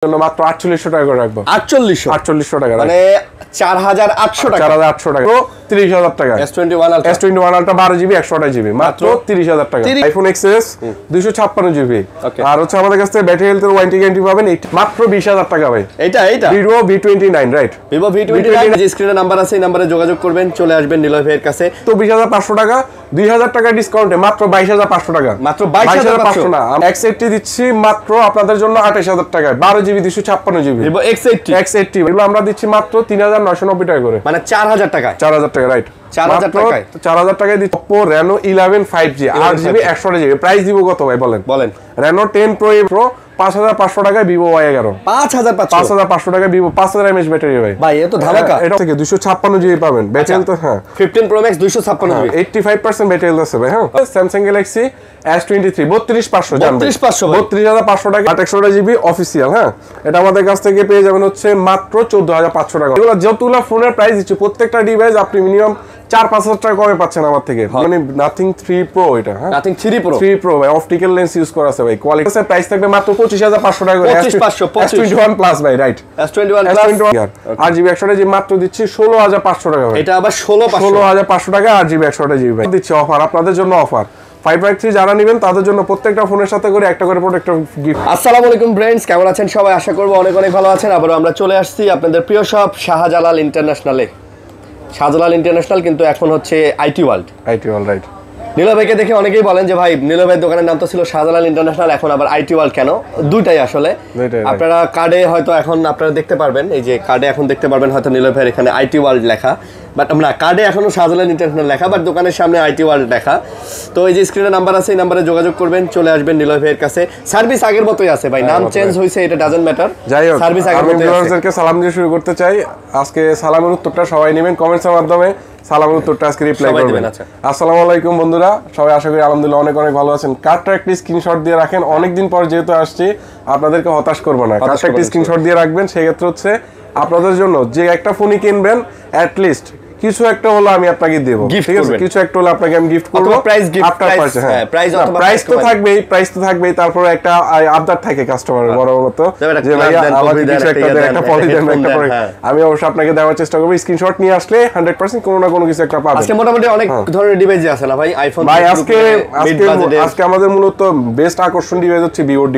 মাত্র 4800 টাকা করে রাখবো। 4800 টাকা মানে 4800 টাকা। 4800 টাকা তো 30000 টাকা। S21 Ultra S21 Ultra 12GB 128GB মাত্র 30000 টাকা। iPhone XS 256GB। আর হচ্ছে আমাদের কাছ থেকে ব্যাটারি হেলথের ওয়ারেন্টি গ্যারান্টি পাবেন মাত্র 20000 টাকা ভাই। এইটা Vivo V29 right. Vivo V29 যে স্ক্রিনে নাম্বার আছে এই নম্বরে যোগাযোগ করবেন, চলে আসবেন নিলয় ভাইয়ের কাছে। তো 20500 টাকা 2000 টাকা ডিসকাউন্টে মাত্র 22500 টাকা। মাত্র 22500 না X80 দিচ্ছি মাত্র আপনাদের জন্য 28000 টাকায় 12GB 256GB। Vivo X80 এগুলো আমরা দিচ্ছি মাত্র 3990 টাকা করে, মানে 4000 টাকা। 4000 টাকা রাইট। 4000 টাকায় 4000 টাকায় দিচ্ছি Oppo Reno 11 5G 8GB 128GB। Price দিব কত ভাই বলেন? Reno 10 Pro 5500 টাকায় Vivo Y11। 5500 টাকায় Vivo 5000 mAh ব্যাটারি ভাই এ তো ধামাকা। এটা থেকে 256GB পাবেন ব্যাটারি তো। হ্যাঁ 15 Pro Max 256GB 85% ব্যাটারি আছে ভাই। হ্যাঁ Samsung Galaxy S23 32500 জানবেন 32500 টাকা 8GB অফিশিয়াল। হ্যাঁ এটা আমাদের কাছ থেকে পেয়ে যাবেন হচ্ছে মাত্র 14500 টাকা। এগুলো যতগুলো ফোনের প্রাইস দিচ্ছি প্রত্যেকটা ডিভাইস আপনি মিনিমাম 4-5000 টাকা কমে পাচ্ছেন আমার থেকে। মানে নাথিং 3 Pro এটা। হ্যাঁ নাথিং 3 Pro ভাই অপটিক্যাল লেন্স ইউজ করা আছে ভাই। কোয়ালিটি প্রাইস থাকবে মাত্র 25500 টাকা করে। 25500 S21 Plus ভাই right. S21 Plus 8GB 128GB মাত্র দিচ্ছি 16500 টাকা ভাই। এটা আবার 16500 টাকা 8GB 128GB ভাই দিচ্ছি অফার আপনাদের জন্য অফার। 5/3 যারা নেবেন তাদের জন্য প্রত্যেকটা ফোনের সাথে করে একটা করে প্রোটেক্টর গিফট। আসসালামু আলাইকুম ফ্রেন্ডস, কেমন আছেন সবাই? আশা করব অনেক অনেক ভালো আছেন। আবারো আমরা চলে আসছি আপনাদের প্রিয় শপ শাহজালাল ইন্টারন্যাশনালে। শাহজালাল ইন্টারন্যাশনাল কিন্তু এখন হচ্ছে আইটি ওয়ার্ল্ড রাইট। নীলয় ভাইকে দেখে অনেকেই বলেন যে ভাই নীলয় ভাইয়ের দোকানের নাম তো ছিল শাহজালাল ইন্টারন্যাশনাল, এখন আবার আইটি ওয়ার্ল্ড কেন? দুইটাই আসলে আপনারা কার্ডে হয়তো এখন আপনারা দেখতে পারবেন, এই যে কার্ডে এখন দেখতে পারবেন হয়তো নীলয় ভাইয়ের এখানে আইটি ওয়ার্ল্ড লেখা, বাট আমরা কার্ডে এখনো শাহজালাল ইন্টারন্যাশনাল লেখা, বাট দোকানের সামনে আইটি ওয়ার্ল্ড লেখা। তো এই যে স্ক্রিনে নাম্বার আছে এই নাম্বারে যোগাযোগ করবেন, চলে আসবেন নীলয় ভাইয়ের কাছে। সার্ভিস আগের মতোই আছে ভাই, নাম চেঞ্জ হয়েছে এটা ডাজন্ট ম্যাটার। যাই হোক সার্ভিস আগের মতোই আছে। আমি ভিউয়ারদেরকে সালাম দিয়ে শুরু করতে চাই। আজকে সালামের উত্তরটা সবাই নেবেন কমেন্টসের মাধ্যমে। সালামের উত্তরটা আজকে রিপ্লাই করবেন। আসসালামু আলাইকুম বন্ধুরা, সবাই আশা করি আলহামদুলিল্লাহ অনেক অনেক ভালো আছেন। কার্ডটা একটি স্ক্রিনশট দিয়ে রাখেন, অনেকদিন পর যেহেতু আসছি আপনাদেরকে হতাশ করব না। কার্ডটা একটি স্ক্রিনশট দিয়ে রাখবেন, সেই ক্ষেত্রে হচ্ছে আপনাদের জন্য যে একটা ফোনই কিনবেন অ্যাট লিস্ট কিছু একটা হলো আমি আপনাকে দেব, ঠিক আছে? কিছু একটা হলো আপনাকে আমি গিফট করব। প্রাইস গিফট, প্রাইস তো থাকবেই, তারপরে একটা আবদার থাকে কাস্টমারের বড় মতো যে ভাইয়া আমাকে কিছু একটা পলি দেন, একটা পলি। আমি অবশ্যই আপনাকে দেওয়ার চেষ্টা করব। স্ক্রিনশট নিয়ে আসলে 100% কোনো না কোনো কিছু একটা পাবেন। আজকে মোটামুটি অনেক ধরনের ডিভাইস আছে না ভাই? আইফোন ভাই আজকে আমাদের মূলত বেস্ট আকর্ষণ ডিভাইস হচ্ছে ভিভোর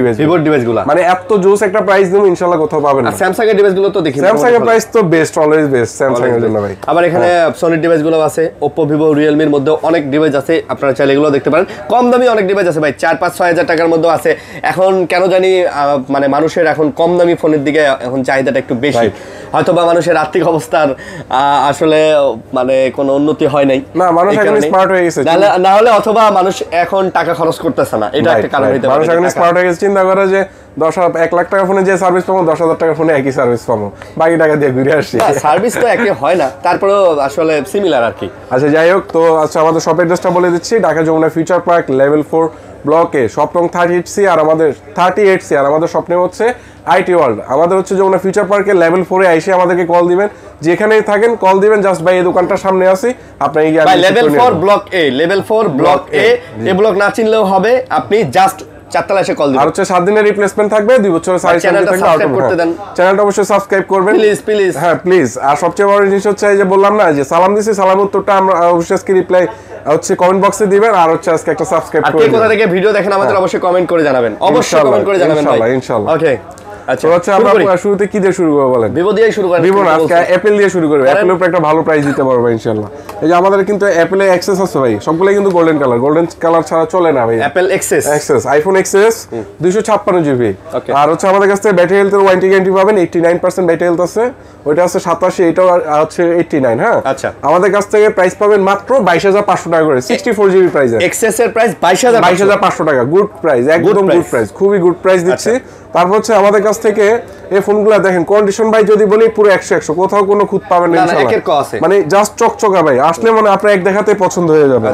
ডিভাইসগুলো। মানে এত জোস একটা প্রাইস দেব ইনশাআল্লাহ কোথাও পাবেন না। স্যামসাং এর ডিভাইসগুলো তো দেখি, স্যামসাং এর প্রাইস তো বেস্ট, অলওয়েজ বেস্ট স্যামসাং এর জন্য ভাই। আবার এখানে সনি ডিভাইসগুলো আছে, Oppo Vivo Realme এর মধ্যে অনেক ডিভাইস আছে, আপনারা চাইলে এগুলো দেখতে পারেন। কম দামি অনেক ডিভাইস আছে ভাই, 4-5-6000 টাকার মধ্যে আছে। এখন কেন জানি মানে মানুষের এখন কম দামি ফোনের দিকে এখন চাহিদাটা একটু বেশি, হয়তোবা মানুষের আর্থিক অবস্থার আসলে মানে কোনো উন্নতি হয় নাই, না মানুষ এখন স্মার্ট হয়ে গেছে না হলে অথবা মানুষ এখন টাকা খরচ করতেছে না, এটা একটা কারণ হতে পারে। মানুষ এখন স্মার্ট হয়ে গেছে, চিন্তা করে যে 1 লাখ টাকা ফোনে যে সার্ভিস পাবো 10,000 টাকা ফোনে একই সার্ভিস পাবো, বাকি টাকা দিয়ে ঘুরে আসছি। সার্ভিস তো একই হয় না, তারপরেও আসলে সিমিলার আর কি। আচ্ছা যাই হোক, তো আচ্ছা আমাদের শপ অ্যাড্রেসটা বলে দিচ্ছি। Dhaka Jamuna future park level 4 ব্লকে শপ নং 38C আর আমাদের শপ নেম হচ্ছে আইটি ওয়ার্ল্ড। আমাদের হচ্ছে যমুনা ফিউচার পার্কে লেভেল 4 এ এসে আমাদেরকে কল দিবেন, যেখানেই থাকেন কল দিবেন, জাস্ট ভাই এই দোকানটার সামনে আছি আপনাকে গিয়ে লেভেল 4 ব্লক এ, লেভেল 4 ব্লক এ। এই ব্লক না চিনলেও হবে, আপনি জাস্ট 4 তলায় এসে কল দিবেন। আর হচ্ছে 7 দিনের রিপ্লেসমেন্ট থাকবে, 2 বছরের সার্ভিস থাকবে। চ্যানেলটা অবশ্যই সাবস্ক্রাইব করবেন প্লিজ। হ্যাঁ প্লিজ। আর সবচেয়ে বড় জিনিস হচ্ছে এই যে বললাম না যে সালাম দিছি, সালামের উত্তরটা আমরা অবশ্যই আজকে রিপ্লাই হচ্ছে কমেন্ট বক্সে দিবেন। আর হচ্ছে আজকে একটা সাবস্ক্রাইব করে দিবেন। আর কোথা থেকে ভিডিও দেখেন আমাদের অবশ্যই কমেন্ট করে জানাবেন, অবশ্যই কমেন্ট করে জানাবেন ভাই ইনশাআল্লাহ। ওকে আচ্ছা আমরা শুরুতে কি দিয়ে শুরু করব বলেন? ভিভো দিয়ে শুরু করেন। ভিভো না, আজকে অ্যাপল দিয়ে শুরু করব। অ্যাপলের উপর একটা ভালো প্রাইস দিতে পারবো ইনশাআল্লাহ। এই যে আমাদের কিন্তু অ্যাপলে এক্সেস আছে ভাই, সবগুলাই কিন্তু গোল্ডেন কালার ছাড়া চলে না ভাই। Apple access iPhone XS 256GB। আর হচ্ছে আমাদের কাছে ব্যাটারি হেলথের ওয়ারেন্টি গ্যারান্টি পাবেন, 89% ব্যাটারি হেলথ আছে, ওইটা আছে 87, এটাও হচ্ছে 89। হ্যাঁ আচ্ছা, আমাদের কাছ থেকে প্রাইস পাবেন মাত্র 22500 টাকা করে, 64GB প্রাইস। এক্সেস এর প্রাইস 22500 টাকা, গুড প্রাইস, একদম গুড প্রাইস, খুবই গুড প্রাইস দিচ্ছি। তারপর হচ্ছে আমাদের কাছ থেকে এই ফোনগুলো দেখেন কন্ডিশন ভাই যদি বলি পুরো 100 কোথাও কোনো খুঁত পাবেন না ইনশাআল্লাহ। মানে জাস্ট চকচকা ভাই, আসলে মানে আপনার এক দেখাতে পছন্দ হয়ে যাবে।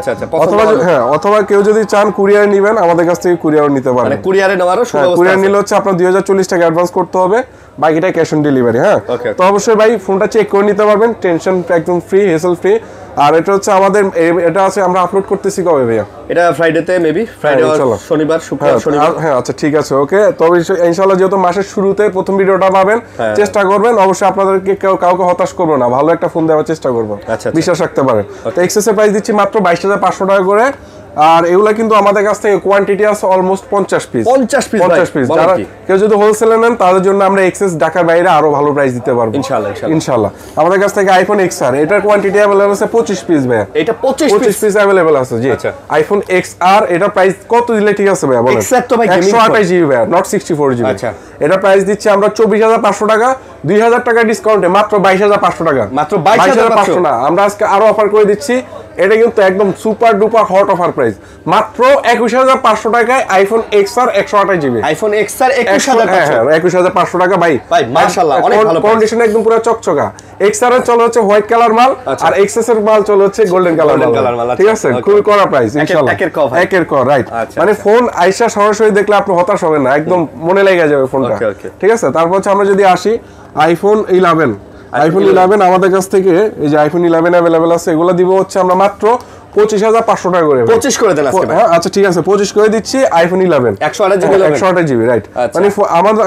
অথবা কেউ যদি চান কুরিয়ার নেবেন আমাদের কাছ থেকে কুরিয়ারও নিতে পারেন। মানে কুরিয়ারে নেওয়ারও সুযোগ আছে। কুরিয়ার নিলে হচ্ছে আপনার 2040 টাকা অ্যাডভান্স করতে হবে, বাকিটা ক্যাশ অন ডেলিভারি। হ্যাঁ তো অবশ্যই ভাই ফোনটা চেক করে নিতে পারবেন, টেনশন একদম ফ্রি, হেসেল ফ্রি। আর এটা হচ্ছে আমাদের এটা আছে আমরা আপলোড করতেছি কবে ভাইয়া? এটা ফ্রাইডেতে মেবি, ফ্রাইডে শনিবার শুক্রবার শনিবার। হ্যাঁ আচ্ছা ঠিক আছে ওকে। তবে ইনশাআল্লাহ যেহেতু মাসের শুরুতে প্রথম ভিডিওটা পাবেন, চেষ্টা করবেন অবশ্যই আপনাদেরকে কাউকে হতাশ করবো না, ভালো একটা ফোন দেওয়ার চেষ্টা করবো, বিশ্বাস রাখতে পারেন। তো এক্সেসের প্রাইস দিচ্ছি মাত্র 22,500 টাকা করে। আর এগুলা কিন্তু আমাদের কাছ থেকে কোয়ান্টিটি আছে অলমোস্ট 50 পিস। 50 পিস। যারা কেউ যদি হোলসেলে নেন তাদের জন্য আমরা এক্সেস ঢাকার বাইরে আরো ভালো প্রাইস দিতে পারবো ইনশাআল্লাহ। আমাদের কাছ থেকে আইফোন XR এটার কোয়ান্টিটি अवेलेबल আছে 25 পিস ভাই। এটা 25 পিস अवेलेबल আছে জি। আইফোন XR এটা প্রাইস কত দিলে ঠিক আছে ভাই বলেন? এক্সাক্ট তো ভাই 128 জিবি ভাই, নট 64 জিবি। আচ্ছা এটা প্রাইস দিচ্ছি আমরা 24,500 টাকা, 2,000 টাকা ডিসকাউন্টে মাত্র 22,500 টাকা। মাত্র 22,500 না, আমরা আজকে আরো অফার করে দিচ্ছি। এটা কিন্তু একদম super duper hot offer price, মাত্র 21,500 টাকায় iPhone XR 128 GB. IPhone XR 21,500 টাকা ভাই মাশাআল্লাহ অনেক ভালো কন্ডিশন, একদম পুরো চকচকা। XR এর চলে হচ্ছে হোয়াইট কালার মাল, আর XS এর মাল চলে হচ্ছে গোল্ডেন কালার মাল। ঠিক আছে, খুবই কড়া প্রাইস ইনশাআল্লাহ, একের কর রাইট। মানে ফোন আইসা সরাসরি দেখলে আপনি হতাশ হবেন না, একদম মনে লেগে যাবে ফোনটা। ঠিক আছে, তারপর হচ্ছে আমরা যদি আসি আইফোন 11 আমাদের কাছ থেকে এই যে আইফোন 11 अवेलेबल আছে, এগুলো দিব হচ্ছে আমরা মাত্র 25,500 টাকা করে। 25 করে দেন আজকে। হ্যাঁ আচ্ছা ঠিক আছে, 25 করে দিচ্ছি আইফোন 11 128 জিবি রাইট। মানে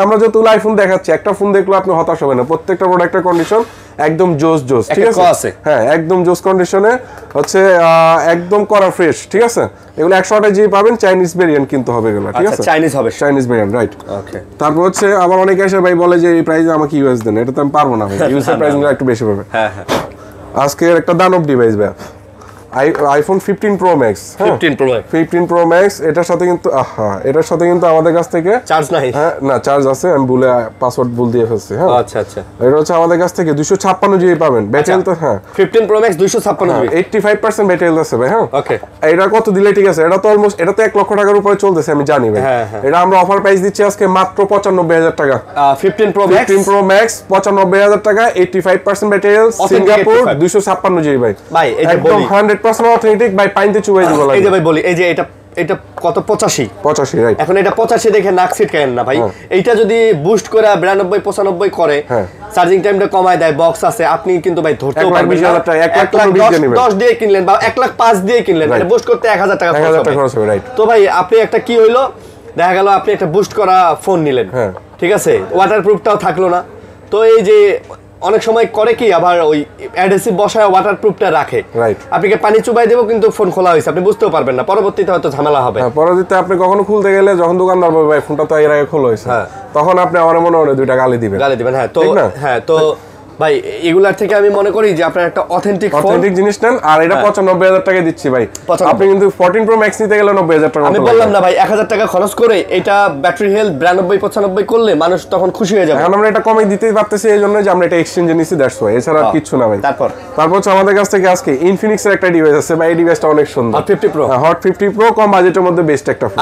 আমরা যতগুলো আইফোন দেখাচ্ছি, একটা ফোন দেখলে আপনি হতাশ হবেন না, প্রত্যেকটা প্রোডাক্টের কন্ডিশন একদম জোস। ঠিক আছে, হ্যাঁ একদম জোস কন্ডিশনে হচ্ছে, একদম করা ফ্রেশ। ঠিক আছে, এগুলো 128 জিবি পাবেন, চাইনিজ ভেরিয়েন্ট কিন্তু হবে এগুলো। ঠিক আছে, চাইনিজ ভেরিয়েন্ট রাইট। ওকে, তারপর হচ্ছে আবার অনেকে এসে ভাই বলে যে এই প্রাইসে আমাকে ইউএস দেন, এটা তো আমি পারবো না ভাই, ইউএস এর প্রাইসগুলো একটু বেশি পাবে। হ্যাঁ আজকে একটা দানব ডিভাইস ভাই, iPhone 15 pro max. 15 pro max, এটার সাথে কিন্তু আমাদের কাছ থেকে চার্জ নাই। হ্যাঁ না, চার্জ আছে, আমি ভুলে পাসওয়ার্ড ভুল দিয়ে ফেলছি। হ্যাঁ আচ্ছা এটা হচ্ছে আমাদের কাছ থেকে 256 জিবি পাবেন ব্যাটারি। তো হ্যাঁ 15 প্রো ম্যাক্স 256 জিবি, 85% ব্যাটারি আছে ভাই। হ্যাঁ ওকে, এটা কত দিলে ঠিক আছে? এটা তো অলমোস্ট, এটা তো 1 লক্ষ টাকার উপরে চলতেছে আমি জানি ভাই। এটা আমরা অফার প্রাইস দিচ্ছি আজকে মাত্র 95,000 টাকা। 15 প্রো ম্যাক্স 95,000 টাকা, 85% ব্যাটারি, সিঙ্গাপুর, 256 জিবি ভাই। এটা একদম 100% অথেন্টিক ভাই, পাইনতে চুবাই দিব লাগে। এই যে ভাই বলি, এই যে এটা কত 85 রাইট। এখন এটা 85 দেখে নাক সিটকায়েন না ভাই। এইটা যদি বুস্ট করে 92 95 করে, চার্জিং টাইমটা কমায় দেয়, বক্স আছে, আপনি কিন্তু ভাই ধরতেও পারবেন না। 1,10,000 দিয়ে কিনলেন বা 1,05,000 দিয়ে কিনলেন, এটা বুস্ট করতে 1,000 টাকা খরচ হবে রাইট। তো ভাই আপনি একটা কি হইলো, দেখা গেল আপনি একটা বুস্ট করা ফোন নিলেন, ঠিক আছে, ওয়াটারপ্রুফটাও থাকলো না। তো এই যে অনেক সময় করে কি, আবার ওই অ্যাডহেসিভ বসায় ওয়াটারপ্রুফটা রাখে, আপনাকে পানি চুবাই দেবো কিন্তু ফোন খোলা হয়েছে, আপনি বুঝতেও পারবেন না, পরবর্তীতে হয়তো ঝামেলা হবে। পরবর্তীতে আপনি কখনো খুলতে গেলে, যখন দোকানদার বলবে ভাই ফোনটা তো এর আগে খোলা হয়েছে, তখন আপনি আমার মনে হয় 2টা গালি দিবেন। হ্যাঁ তো ভাই এগুলার থেকে আমি মনে করি যে আপনার একটা অথেন্টিক জিনিস নেন। আর এটা 95,000 টাকা দিচ্ছি ভাই, আপনি কিন্তু 14 প্রো ম্যাক্স নিতে গেলে 90,000 টাকা। আমি বললাম না ভাই 1,000 টাকা খরচ করে এটা ব্যাটারি হেলথ 92-95 করলে মানুষ তখন খুশি হয়ে যাবে। এখন আমরা এটা কমে দিতে পারতেছি এই জন্য যে আমরা এটা এক্সচেঞ্জে নিছি, দ্যাটস ওয়াই, এছাড়া আর কিছু না ভাই। তারপর হচ্ছে আমাদের কাছ থেকে আজকে ইনফিনিক্স এর একটা ডিভাইস আছে ভাই, এই ডিভাইসটা অনেক সুন্দর, হট 50 প্রো, কম বাজেটের মধ্যে বেস্ট একটা ফোন।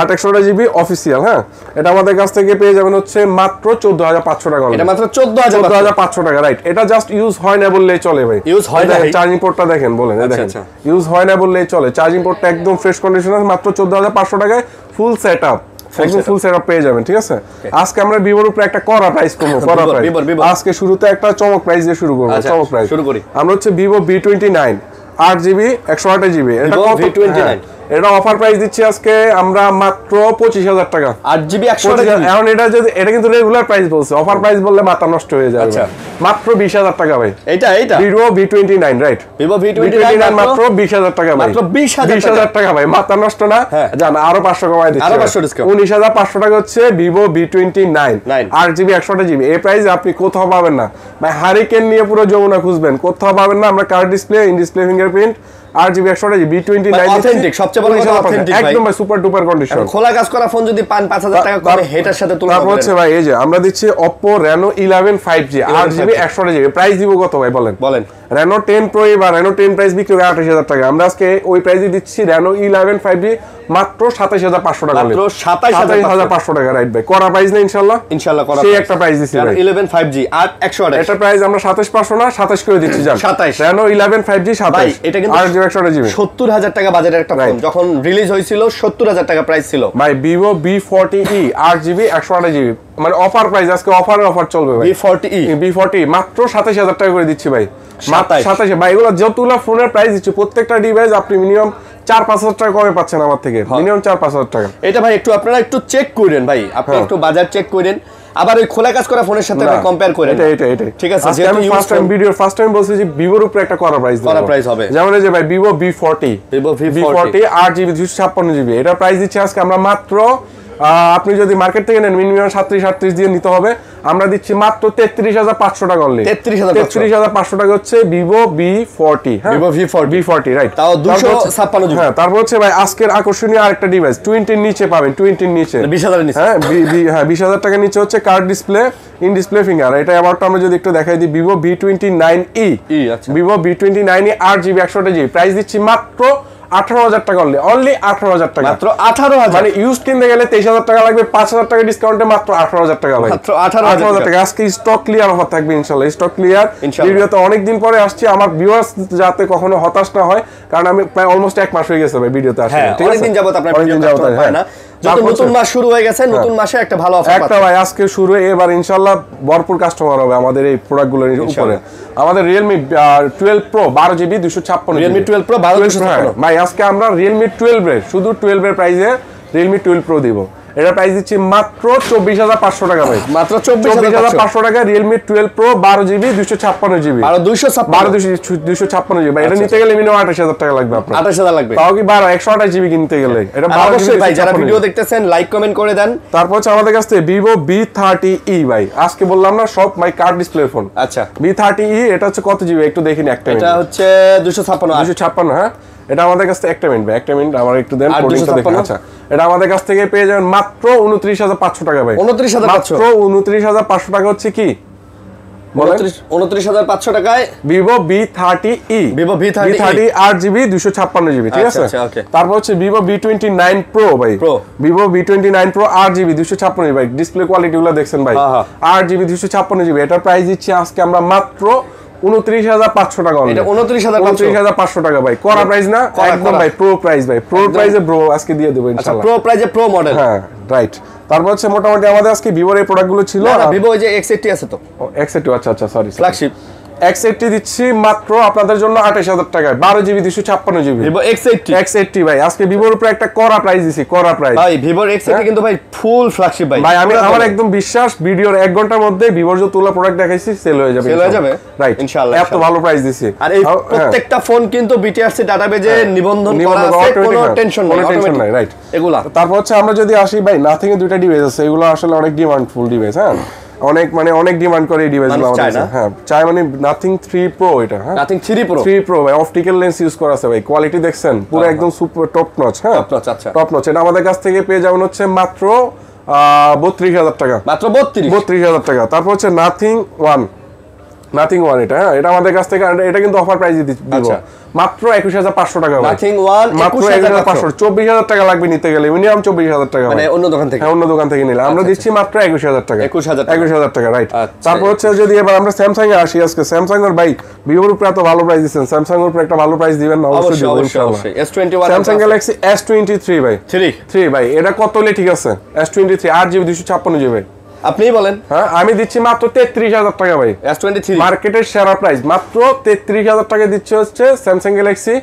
8 GB official. হ্যাঁ এটা আমাদের কাছ থেকে পেয়ে যাবেন হচ্ছে মাত্র 14,500 টাকা। এটা মাত্র 14,500 টাকা রাইট। এটা জাস্ট ইউজ হয় না বললেই চলে ভাই, ইউজ হয় না। চার্জিং পোর্টটা দেখেন, বলেন দেখেন, ইউজ হয় না বললেই চলে। চার্জিং পোর্টটা একদম ফ্রেশ কন্ডিশন আছে, মাত্র 14,500 টাকায় ফুল সেটআপ, একদম ফুল সেটআপ পেয়ে যাবেন। ঠিক আছে, আজকে আমরা ভিভোর উপরে একটা করা প্রাইস করব, করা প্রাইস। আজকে শুরুতে একটা চমক প্রাইস দিয়ে শুরু করব, চমক প্রাইস শুরু করি। আমরা হচ্ছে ভিভো V29 8GB 128 জিবি, এটা V29, এটা অফার প্রাইস দিচ্ছি আজকে আমরা মাত্র 25,000 টাকা। 8GB 128 GB. এখন এটা কিন্তু রেগুলার প্রাইস বলছে, অফার প্রাইস বললে মাথা নষ্ট হয়ে যাবে। আচ্ছা মাত্র 20,000 টাকা ভাই। এটা Vivo V29 right, Vivo V29 মাত্র 20,000 টাকা ভাই, মাত্র 20,000 টাকা ভাই, মাথা নষ্ট না। জান আরো 500 কমাই দিচ্ছি, আরো 500 ডিসকাউন্ট, 19,500 টাকা হচ্ছে ভিভো V29 8GB 128 জিবি। এই প্রাইসে আপনি কোথাও পাবেন না ভাই, হারিকেন নিয়ে পুরো যমুনা খুঁজবেন, কোথাও পাবেন না। আমরা card display, in display fingerprint, 8GB 128 GB V29 authentic, সবচেয়ে বড় কথা অথেন্টিক ভাই, একদম সুপার ডুপার কন্ডিশন। খোলা কাজ করা ফোন যদি পান 5,000 টাকা কমে, হেটার সাথে তুলনা করবেন। হচ্ছে ভাই এই যে আমরা দিচ্ছি Oppo Reno 11 5G 8GB 128 GB. Price দিব কত ভাই বলেন? Reno 10 Pro বা Reno 10 প্রাইস বিক্রি করে 28,000 টাকা, আমরা আজকে ওই প্রাইসে দিচ্ছি Reno 11 5G মাত্র 27,500 টাকা, মাত্র 27,500 টাকা রাইট ভাই। করা প্রাইস না ইনশাআল্লাহ, ইনশাআল্লাহ করা, সেই একটা প্রাইস দিছি ভাই 11 5G 128। এটা প্রাইস আমরা 27,500 না 27 করে দিচ্ছি জান, 27 Reno 11 5G 27। এটা কিন্তু 8GB 128 জিবি 70,000 টাকা বাজেটের একটা ফোন, যখন রিলিজ হয়েছিল 70,000 টাকা প্রাইস ছিল ভাই। Vivo V40e 8GB 128 জিবি মানে অফার প্রাইস, আজকে অফার চলবে ভাই। B40 মাত্র 27000 টাকা করে দিচ্ছি ভাই। 27 ভাই। এগুলো যতগুলো ফোনের প্রাইস দিচ্ছি, প্রত্যেকটা ডিভাইস আপনি মিনিমাম 4-5 টাকা কমে পাচ্ছেন আমার থেকে, মিনিমাম 4-5 টাকা। এটা ভাই একটু আপনারা একটু চেক করেন ভাই, আপনি একটু বাজার চেক করেন, আবার ওই খোলা কাজ করা ফোনের সাথে কম্পেয়ার করেন। এটা ঠিক আছে। যেহেতু আমি ফার্স্ট টাইম বলছি যে ভিভোর উপরে একটা করা প্রাইস হবে, যেমন এই যে ভাই ভিভো V40 8GB 256GB, এটা প্রাইস দিচ্ছি আজকে আমরা মাত্র, আপনি যদি মার্কেট থেকে নেন মিনিমাম 37-38 দিয়ে নিতে হবে, আমরা দিচ্ছি মাত্র 33500 টাকা অনলি। 33500 টাকা হচ্ছে ভিভো V40। হ্যাঁ ভিভো V40 রাইট, তাও 256 জিবি। হ্যাঁ তারপর হচ্ছে ভাই আজকের আকর্ষণীয় আরেকটা ডিভাইস 20 নিচে পাবেন, 20 নিচে 20000 এর নিচে। হ্যাঁ 20000 টাকার নিচে হচ্ছে card display, in display finger. এটা অ্যাবাউটটা আমরা যদি একটু দেখাই দিই, Vivo V29e, Vivo V29e 8GB 128GB, price দিচ্ছি মাত্র 18000 টাকা অনলি 18000 টাকা, মাত্র 18000। মানে ইউজ কিনতে গেলে 23000 টাকা লাগবে, 5000 টাকা ডিসকাউন্টে মাত্র 18000 টাকা ভাই, মাত্র 18000 টাকা। আজকে স্টক ক্লিয়ার অফার থাকবে ইনশাআল্লাহ, স্টক ক্লিয়ার। ভিডিওতে অনেক দিন পরে আসছি, আমার ভিউয়ার্স যাতে কখনো হতাশ না হয়, কারণ আমি প্রায় অলমোস্ট 1 মাস হয়ে গেছে ভাই ভিডিওতে আসলে। ঠিক আছে, অনেক দিন যাবত আপনার ভিডিও হয় না, যত নতুন মাস শুরু হয়ে গেছে, নতুন মাসে একটা ভালো অফার একটা ভাই আজকে শুরু, এবার ইনশাআল্লাহ ভরপুর কাস্টমার হবে আমাদের এই প্রোডাক্টগুলোর উপরে। আমাদের Realme 12 Pro 12GB 256, Realme 12 Pro 12GB ভাই আজকে আমরা Realme 12 এর শুধু 12 এর প্রাইসে Realme 12 Pro দিব। এটা প্রাইস দিচ্ছি মাত্র 24500 টাকা ভাই, মাত্র 24500 টাকা। Realme 12 Pro 12GB 256GB, 256GB ভাই। এটা নিতে গেলে মিনিমাম 28000 টাকা লাগবে আপনার, 28000 লাগবে, তাও কি 128GB কিনতে গেলে। এটা অবশ্যই ভাই যারা ভিডিও দেখতেছেন লাইক কমেন্ট করে দেন। তারপর হচ্ছে আমাদের কাছে Vivo V30e ভাই, আজকে বললাম না সব মাই কার্ড ডিসপ্লে ফোন। আচ্ছা V30e এটা হচ্ছে কত জিবি একটু দেখি একটা মিনিট। এটা হচ্ছে 256। হ্যাঁ এটা আমাদের কাছ থেকে একটা মিনিট আমার একটু দেন, কোডিংটা দেখেন। আচ্ছা এটা আমাদের কাছ থেকে পেয়ে যাবেন মাত্র 29500 টাকা ভাই, 29500, মাত্র 29500 টাকা হচ্ছে কি 29500 টাকায় Vivo V30e, Vivo V30 8GB 256GB। ঠিক আছে, তারপর হচ্ছে Vivo V29 Pro ভাই, Vivo V29 Pro 8GB 256GB ভাই। ডিসপ্লে কোয়ালিটি গুলো দেখছেন ভাই, 8GB 256GB। এটার প্রাইস দিচ্ছি আজকে আমরা মাত্র 29500 টাকা। এটা 29500 টাকা ভাই, করা প্রাইস না একদম ভাই, প্রো প্রাইস ভাই, প্রো প্রাইসে ব্রো আজকে দিয়ে দেব ইনশাআল্লাহ। প্রো প্রাইসে প্রো মডেল, হ্যাঁ রাইট। তারপর হচ্ছে মোটামুটি আমাদের আজকে ভিভোর এই প্রোডাক্টগুলো ছিল। না ভিভো ওই যে X80 আছে তো, X80 আচ্ছা সরি, ফ্ল্যাগশিপ X80 দিচ্ছি মাত্র আপনাদের জন্য 28000 টাকায়, 12GB 256GB Vivo X80 ভাই। আজকে ভিভোর উপরে একটা করা প্রাইস দিছি, করা প্রাইস ভাই। Vivo X80 কিন্তু ভাই ফুল ফ্ল্যাগশিপ ভাই, আমি আমার একদম বিশ্বাস ভিডিওর 1 ঘন্টার মধ্যে ভিভোর যে তোলা প্রোডাক্ট দেখাইছি সেল হয়ে যাবে রাইট ইনশাআল্লাহ। এত ভালো প্রাইস দিছি, আর এই প্রত্যেকটা ফোন কিন্তু BTRC ডাটাবেজে নিবন্ধন করা আছে, কোনো টেনশন নাই রাইট এগুলা। তারপর হচ্ছে আমরা যদি আসি ভাই, নাথিং এর দুইটা ডিভাইস আছে, এগুলো আসলে অনেক ডিমান্ডফুল ডিভাইস। হ্যাঁ অনেক ডিমান্ড করে এই ডিভাইসগুলো আমাদের। হ্যাঁ চাই মানে নাথিং 3 Pro, এটা হ্যাঁ নাথিং 3 Pro ভাই, অপটিক্যাল লেন্স ইউজ করা আছে ভাই, কোয়ালিটি দেখছেন পুরো একদম সুপার টপ নচ। হ্যাঁ টপ নচ। এটা আমাদের কাছ থেকে পেয়ে যাবেন হচ্ছে মাত্র 32000 টাকা, মাত্র 32000 টাকা। তারপর হচ্ছে নাথিং ওয়ান এটা, হ্যাঁ এটা আমাদের কাছ থেকে, এটা কিন্তু অফার প্রাইস দিব মাত্র 21500 টাকা ভাই, নাথিং ওয়ান মাত্র 21500, 24000 টাকা লাগবে নিতে গেলে, মিনিমাম 24000 টাকা মানে অন্য দোকান থেকে। হ্যাঁ অন্য দোকান থেকে নিলে আমরা দিচ্ছি মাত্র 21000 টাকা, 21000 টাকা রাইট। তারপর হচ্ছে যদি এবার আমরা স্যামসাং এ আসি, আজকে স্যামসাং এর ভাই ভিভোর উপরে এত ভালো প্রাইস দিচ্ছেন, স্যামসাং এর উপরে একটা ভালো প্রাইস দিবেন না? অবশ্যই দিব ইনশাআল্লাহ। S21 স্যামসাং গ্যালাক্সি S23 ভাই, 3 ভাই, এটা কত হলে ঠিক আছে? S23 8GB 256GB ভাই, আপনিই বলেন। হ্যাঁ আমি দিচ্ছি মাত্র 33000 টাকা ভাই, S23 মার্কেটের সেরা প্রাইস, মাত্র 33000 টাকা দিচ্ছে হচ্ছে স্যামসাং গ্যালাক্সি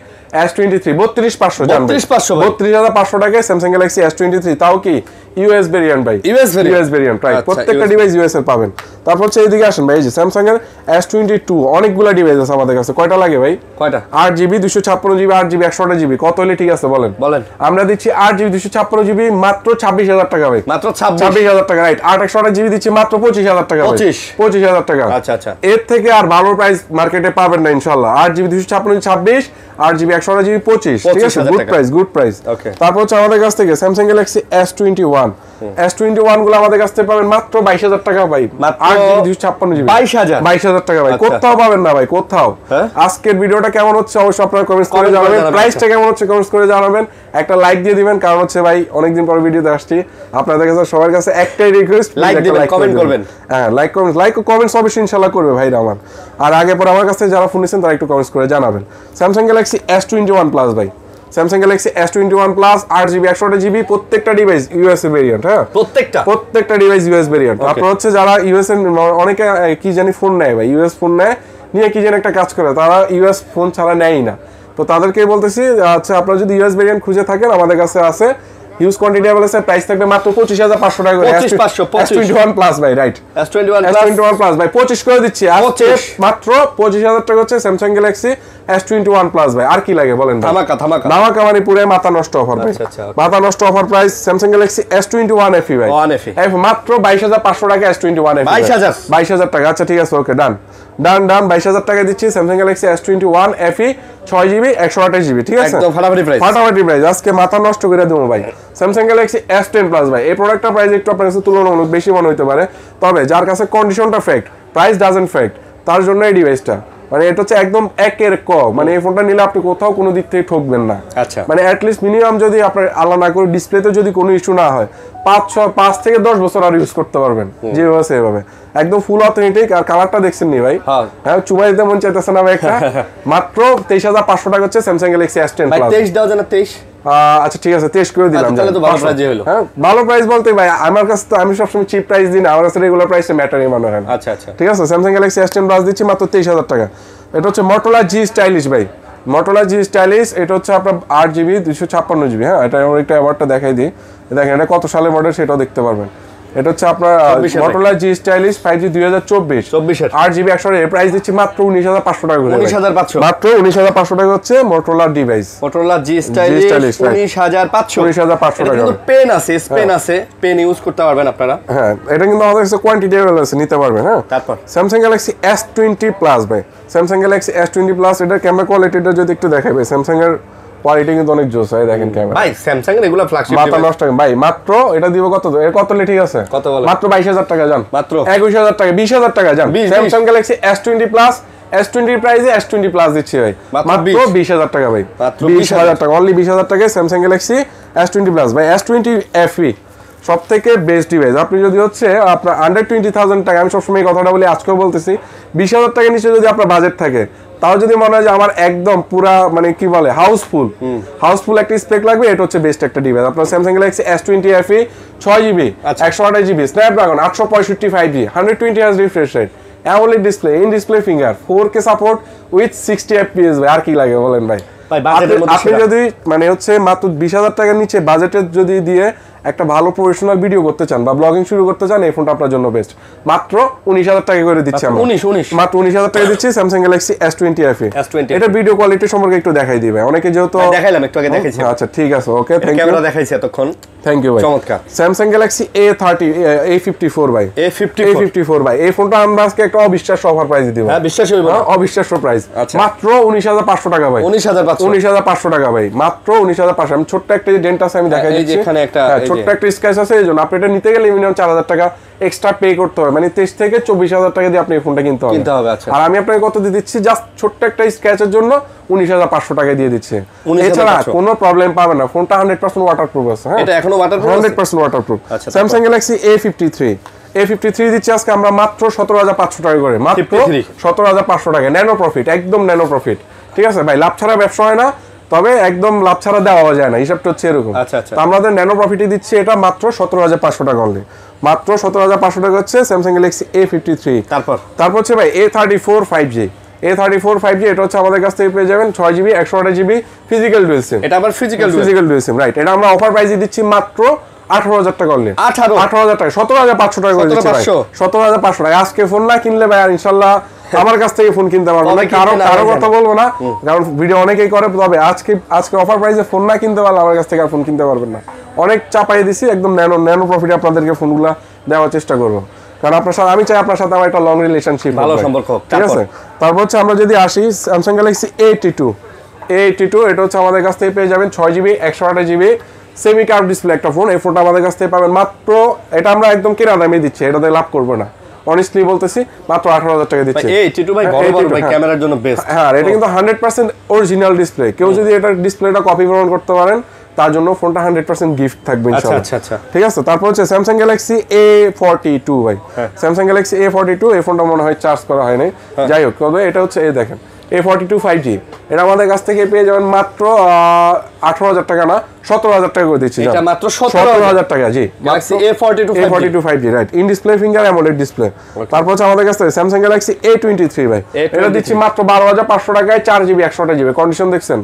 S23 32500 জানবেন, 32500 টাকায় স্যামসাং গ্যালাক্সি S23, তাও কি ইউএস ভেরিয়েন্ট ভাই, ইউএস ভেরিয়েন্ট রাইট, প্রত্যেকটা ডিভাইস ইউএস এর পাবেন। তারপর হচ্ছে এইদিকে আসেন ভাই, এই যে স্যামসাং এর S22 অনেকগুলা ডিভাইস আছে আমাদের কাছে, কয়টা লাগে ভাই? কয়টা? 8GB 256GB 8GB 128GB, কত হলে ঠিক আছে বলেন? আমরা দিচ্ছি 8GB 256GB মাত্র 26000 টাকা ভাই, মাত্র 26000 টাকা রাইট। 8/128GB দিচ্ছি মাত্র 25000 টাকা, 25000 টাকা। আচ্ছা এর থেকে আর ভালো প্রাইস মার্কেটে পাবেন না ইনশাআল্লাহ। 8GB 256 26, 8GB 128GB 25, ঠিক আছে, গুড প্রাইস। তারপর হচ্ছে আমাদের কাছ থেকে স্যামসাং গ্যালাক্সি S21 গুলো আমাদের কাছ থেকে পাবেন মাত্র 22000 টাকা ভাই, 8GB 256GB 22000 টাকা ভাই, কোথাও পাবেন না ভাই, কোথাও। আজকের ভিডিওটা কেমন হচ্ছে অবশ্যই আপনারা কমেন্টস করে জানাবেন, প্রাইসটা কেমন হচ্ছে কমেন্টস করে জানাবেন, একটা লাইক দিয়ে দিবেন, কারণ হচ্ছে ভাই অনেকদিন পর ভিডিওতে আসছি, আপনাদের কাছে সবার কাছে একটাই রিকোয়েস্ট, লাইক দিবেন, কমেন্ট করবেন। হ্যাঁ লাইক ও কমেন্টস অবশ্যই ইনশাআল্লাহ করবে ভাইরা আমার। আর আগে পরে আমার কাছে যারা ফোন নিছেন তারা একটু কমেন্টস করে জানাবেন। স্যামসাং গ্যালাক্সি S21 প্লাস ভাই, Samsung Galaxy S21 plus 8GB 128GB প্রত্যেকটা ডিভাইস ইউএস ভেরিয়েন্ট। হ্যাঁ, প্রত্যেকটা ডিভাইস ইউএস ভেরিয়েন্ট। আপনার হচ্ছে যারা ইউএস এর অনেকে কি জানি ফোন নেয় ভাই, ইউএস ফোন নেয় নিয়ে কি জানি একটা কাজ করে, তারা ইউএস ফোন ছাড়া নেয়ই না। তো তাদেরকে বলতেছি আচ্ছা আপনারা যদি ইউএস ভেরিয়েন্ট খুঁজে থাকেন আমাদের কাছে আছে, হিউজ কোয়ান্টিটি अवेलेबल, প্রাইস থাকবে মাত্র 25500 টাকা করে। 25500 S21 প্লাস ভাই, রাইট, S21 প্লাস ভাই 25 করে দিচ্ছি আজকে মাত্র 25000 টাকা হচ্ছে স্যামসাং গ্যালাক্সি S21 প্লাস ভাই। আর কি লাগে বলেন ভাই? ধামাকা মানে পুরো মাথা নষ্ট অফার ভাই, মাথা নষ্ট offer price Samsung Galaxy S21 FE ভাই, মাত্র 22500 টাকা S21 FE, 22000 টাকা। আচ্ছা ঠিক আছে, ওকে ডান 22000 টাকা দিচ্ছি Samsung Galaxy S21 FE 6GB 128GB। ঠিক আছে, একদম ফাটাফাটি প্রাইস আজকে মাথা নষ্ট করে দেবো ভাই। স্যামসাং গ্যালাক্সি S10 প্লাস ভাই, এই প্রোডাক্টটা প্রাইস একটু আপনার কাছে তুলনামূলক বেশি মনে হতে পারে, তবে যার কাছে কন্ডিশনটা ফ্যাক্ট, প্রাইস ডাজন্ট ফ্যাক্ট, তার জন্য এই ডিভাইসটা মানে এটা হচ্ছে একদম একের ক, মানে এই ফোনটা নিলে আপনি কোথাও কোনো দিক থেকে ঠকবেন না। আচ্ছা, মানে অ্যাটলিস্ট মিনিমাম যদি আপনার আল্লাহ না করে ডিসপ্লেতে যদি কোনো ইস্যু না হয় 5 থেকে 10 বছর আর ইউজ করতে পারবেন যেভাবে সেভাবে, একদম ফুল অথেন্টিক। আর কালারটা দেখছেন নি ভাই? হ্যাঁ, চুমাই দিতে মন চাইতেছে না ভাই একটা। মাত্র 23500 টাকা হচ্ছে স্যামসাং গ্যালাক্সি S10 প্লাস। 23 দাও জানা 23। আচ্ছা ঠিক আছে 23 করে দিলাম। তাহলে তো ভালো প্রাইস হলো। হ্যাঁ, ভালো প্রাইস বলতে ভাই আমার কাছে তো আমি সবসময় চিপ প্রাইস দিই না, আমার কাছে রেগুলার প্রাইসে ম্যাটারই মনে হয় না। আচ্ছা আচ্ছা, ঠিক আছে, স্যামসাং গ্যালাক্সি S10 প্লাস দিচ্ছি মাত্র 23000 টাকা। এটা হচ্ছে Motorola G স্টাইলিশ ভাই, Motorola G স্টাইলিশ। এটা হচ্ছে আপনার 8GB 256GB। হ্যাঁ, এটা আমরা একটা অ্যাওয়ার্ডটা দেখাই দিই, দেখেন এটা কত সালের মডেল সেটাও দেখতে পারবেন। এটা হচ্ছে আপনার Motorola G stylish 5G 2024 8GB 128, price দিচ্ছি মাত্র 19500 টাকা করে। 19500, মাত্র 19500 টাকা হচ্ছে Motorola device, Motorola G stylish 19500 টাকা। কিন্তু পেন আছে, স্পেন আছে, পেন ইউজ করতে পারবেন আপনারা। হ্যাঁ, এটা কিন্তু আমাদের কাছে কোয়ান্টিটি अवेलेबल আছে, নিতে পারবেন। হ্যাঁ, তারপর Samsung Galaxy S20 প্লাস ভাই, Samsung Galaxy S20 প্লাস, এটা ক্যামেরা কোয়ালিটিটা যদি একটু দেখাই ভাই, Samsung এর কোয়ালিটি কিন্তু অনেক জোস হয়, দেখেন ক্যামেরা ভাই। Samsung এর এগুলা ফ্ল্যাগশিপ মাথা নষ্ট ভাই। মাত্র এটা দিব কত, এর কত লে? ঠিক আছে, কত বলে? মাত্র 22000 টাকা জান, মাত্র 21000 টাকা, 20000 টাকা জান। Samsung Galaxy S20 plus, S20 প্রাইসে S20 প্লাস দিচ্ছি ভাই মাত্র 20000 টাকা ভাই, 20000 টাকা, অনলি 20000 টাকায় Samsung Galaxy S20 প্লাস ভাই। S20 FE সব থেকে বেস্ট ডিভাইস। আপনি যদি হচ্ছে আপনার আন্ডার 20000 টাকা, আমি সবসময় এই কথাটা বলি, আজকেও বলতেছি, 20000 টাকার নিচে যদি আপনার বাজেট থাকে, তাও যদি মনে হয় যে আমার একদম পুরা মানে কি বলে হাউসফুল একটা স্পেক লাগবে, এটা হচ্ছে বেস্ট একটা ডিভাইস আপনার Samsung Galaxy S20 FE 6GB 128GB Snapdragon 865 5G 120Hz refresh rate, AMOLED display, in display finger, 4K support with 60 FPS ভাই। আর কি লাগে বলেন ভাই? আপনি যদি মানে হচ্ছে মাত্র 20000 টাকার নিচে বাজেটের যদি দিয়ে একটা ভালো প্রফেশনাল ভিডিও করতে চান বা ব্লগিং শুরু করতে চান, এই ফোনটা আপনার জন্য বেস্ট। মাত্র 19000 টাকা করে দিচ্ছি আমরা, মাত্র 19000 টাকা দিচ্ছি Samsung Galaxy S20 FE। এটা ভিডিও কোয়ালিটি সম্পর্কে একটু দেখাই দিবে, অনেকে যেহেতু দেখাইলাম একটু আগে দেখাইছি। আচ্ছা ঠিক আছে, ওকে, থ্যাংক ইউ, ক্যামেরা দেখাইছি এতক্ষণ, থ্যাংক ইউ ভাই। চমৎকার। Samsung Galaxy A54 ভাই, A54 ভাই, এই ফোনটা আমরা আজকে একটা অবিশ্বাস্য অফার প্রাইস দিব। হ্যাঁ, বিশ্বাস হইব না, অবিশ্বাস্য প্রাইস, মাত্র 19500 টাকা ভাই, 19500 টাকা ভাই, মাত্র 19500। আমি ছোট্ট একটা ডেন্ট আছে, আমি দেখাই দিচ্ছি, এখানে একটা ছোট্ট একটা স্ক্র্যাচ আছে, এইজন্য আপনি এটা নিতে গেলে মিনিমাম 4000 টাকা এক্সট্রা পে করতে হবে, মানে 23 থেকে 24000 টাকা দিয়ে আপনি এই ফোনটা কিনতে হবে। আচ্ছা, আর আমি আপনাকে কত দিয়ে দিচ্ছি, জাস্ট ছোট্ট একটা স্ক্র্যাচের জন্য 19500 টাকা দিয়ে দিচ্ছি। এছাড়া কোনো প্রবলেম পাবে না, ফোনটা 100% ওয়াটারপ্রুফ আছে। হ্যাঁ, এটা এখনো waterproof, 100% waterproof. Samsung Galaxy A53 দিচ্ছি আজকে আমরা মাত্র 17500 টাকা করে, মাত্র 17500 টাকা, ন্যানো প্রফিট, একদম ন্যানো প্রফিট। ঠিক আছে ভাই, লাভ ছাড়া ব্যবসা হয় না, তবে একদম লাভ ছাড়া দেওয়া যায় না, হিসাবটা হচ্ছে এরকম। আচ্ছা, আমাদের ন্যানো প্রফিটে দিচ্ছি এটা মাত্র 17500 টাকা অনলি, মাত্র 17500 টাকা হচ্ছে Samsung Galaxy A53। তারপর হচ্ছে ভাই A34 5G, এটা হচ্ছে আমাদের কাছ থেকে পেয়ে যাবেন 6GB 128GB physical dual SIM. এটা আবার ফিজিক্যাল ডুয়াল সিম, রাইট। এটা আমরা অফার প্রাইসে দিচ্ছি মাত্র 18000 টাকা অনলি, 18000 টাকা, 17500 টাকা করে দিচ্ছি ভাই, 17500 টাকা। আজকে ফোন না কিনলে ভাই আর ইনশাআল্লাহ আমার কাছ থেকে ফোন কিনতে পারবো না, কারো কথা বলবো না, কারণ ভিডিও অনেকেই করে, তবে আজকে অফার প্রাইসে ফোন না কিনতে পারলে আমার কাছ থেকে আর ফোন কিনতে পারবেন না। অনেক চাপাই দিছি, একদম ন্যানো প্রফিটে আপনাদেরকে ফোনগুলো দেওয়ার চেষ্টা করবো, কারণ আপনার সাথে আমি চাই আপনার সাথে আমার একটা লং রিলেশনশিপ, ভালো সম্পর্ক, ঠিক আছে। তারপর হচ্ছে আমরা যদি আসি Samsung Galaxy A82, এটা হচ্ছে আমাদের কাছ থেকে পেয়ে যাবেন 6GB 128GB semi curve display একটা ফোন। এই ফোনটা আমাদের কাছ থেকে পাবেন মাত্র, এটা আমরা একদম কেনা দামে দিচ্ছি, এটাতে লাভ করবো না, অনেস্টলি বলতেছি, মাত্র 18000 টাকা দিচ্ছি। A82 ভাই বড় ভাই, ক্যামেরার জন্য বেস্ট। হ্যাঁ, এটা কিন্তু 100% অরিজিনাল ডিসপ্লে, কেউ যদি এটা ডিসপ্লেটা কপি প্রমাণ করতে পারেন তার জন্য ফোনটা 100% গিফট থাকবে ইনশাআল্লাহ। আচ্ছা, ঠিক আছে। তারপর হচ্ছে Samsung Galaxy A42 ভাই, Samsung Galaxy A42, এই ফোনটা মনে হয় চার্জ করা হয় নাই, যাই হোক, তবে এটা হচ্ছে এই দেখেন A42 5G, এটা আমাদের কাছ থেকে পেয়ে যাবেন মাত্র 18,000 টাকা না 17,000 টাকা করে দিচ্ছি। এটা মাত্র 17,000 টাকা। জি, Galaxy A42 5G right, in display finger AMOLED display. তারপর হচ্ছে আমাদের কাছে Samsung Galaxy A23 ভাই, এটা দিচ্ছি মাত্র 12,500 টাকায় 4GB 128GB। কন্ডিশন দেখছেন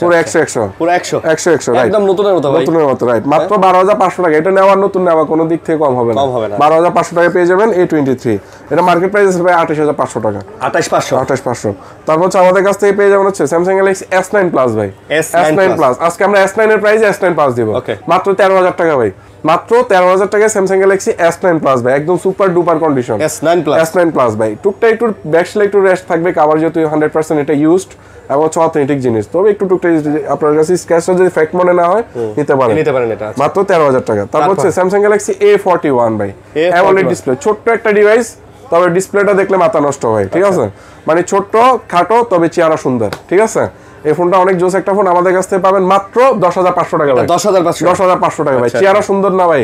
পুরো 100 পুরো 100 রাইট, একদম নতুনের মতো ভাই, নতুনের মতো রাইট। মাত্র 12,500 টাকা, এটা নেওয়ার নতুন নেওয়া কোনো দিক থেকে কম হবে না। 12,500 টাকা পেয়ে যাবেন A23। এটা মার্কেট প্রাইস আছে ভাই 28,500 টাকা। 28,500। তারপর হচ্ছে আমাদের কাছ থেকে পেয়ে যাবেন হচ্ছে Samsung Galaxy S9 Plus ভাই, S9 Plus। আজকে আমরা S9 এর প্রাইসে S9 Plus দিব মাত্র 13,000 টাকা ভাই, মাত্র 13,000 টাকায় Samsung Galaxy S9 Plus ভাই, একদম super duper condition. S9 Plus ভাই, টুকটাক একটু ব্যাকসেলে একটু রেস্ট থাকবে, কভার যেহেতু 100% এটা ইউজড এবং অথেন্টিক জিনিস, তবে একটু টুকটাক আপনার কাছে স্ক্র্যাচটা যদি ফ্যাক্ট মনে না হয় নিতে পারেন এটা মাত্র 13,000 টাকা। তারপর হচ্ছে Samsung Galaxy A41 ভাই, AMOLED ডিসপ্লে, ছোট্ট একটা ডিভাইস, তবে ডিসপ্লেটা দেখলে মাথা নষ্ট হয়, ঠিক আছে? মানে ছোট্ট খাটো তবে চেহারা সুন্দর, ঠিক আছে? এই ফোনটা অনেক জোস একটা ফোন, আমাদের কাছ থেকে পাবেন মাত্র 10,500 টাকা ভাই। 10,500 টাকা ভাই, চেহারা সুন্দর না ভাই,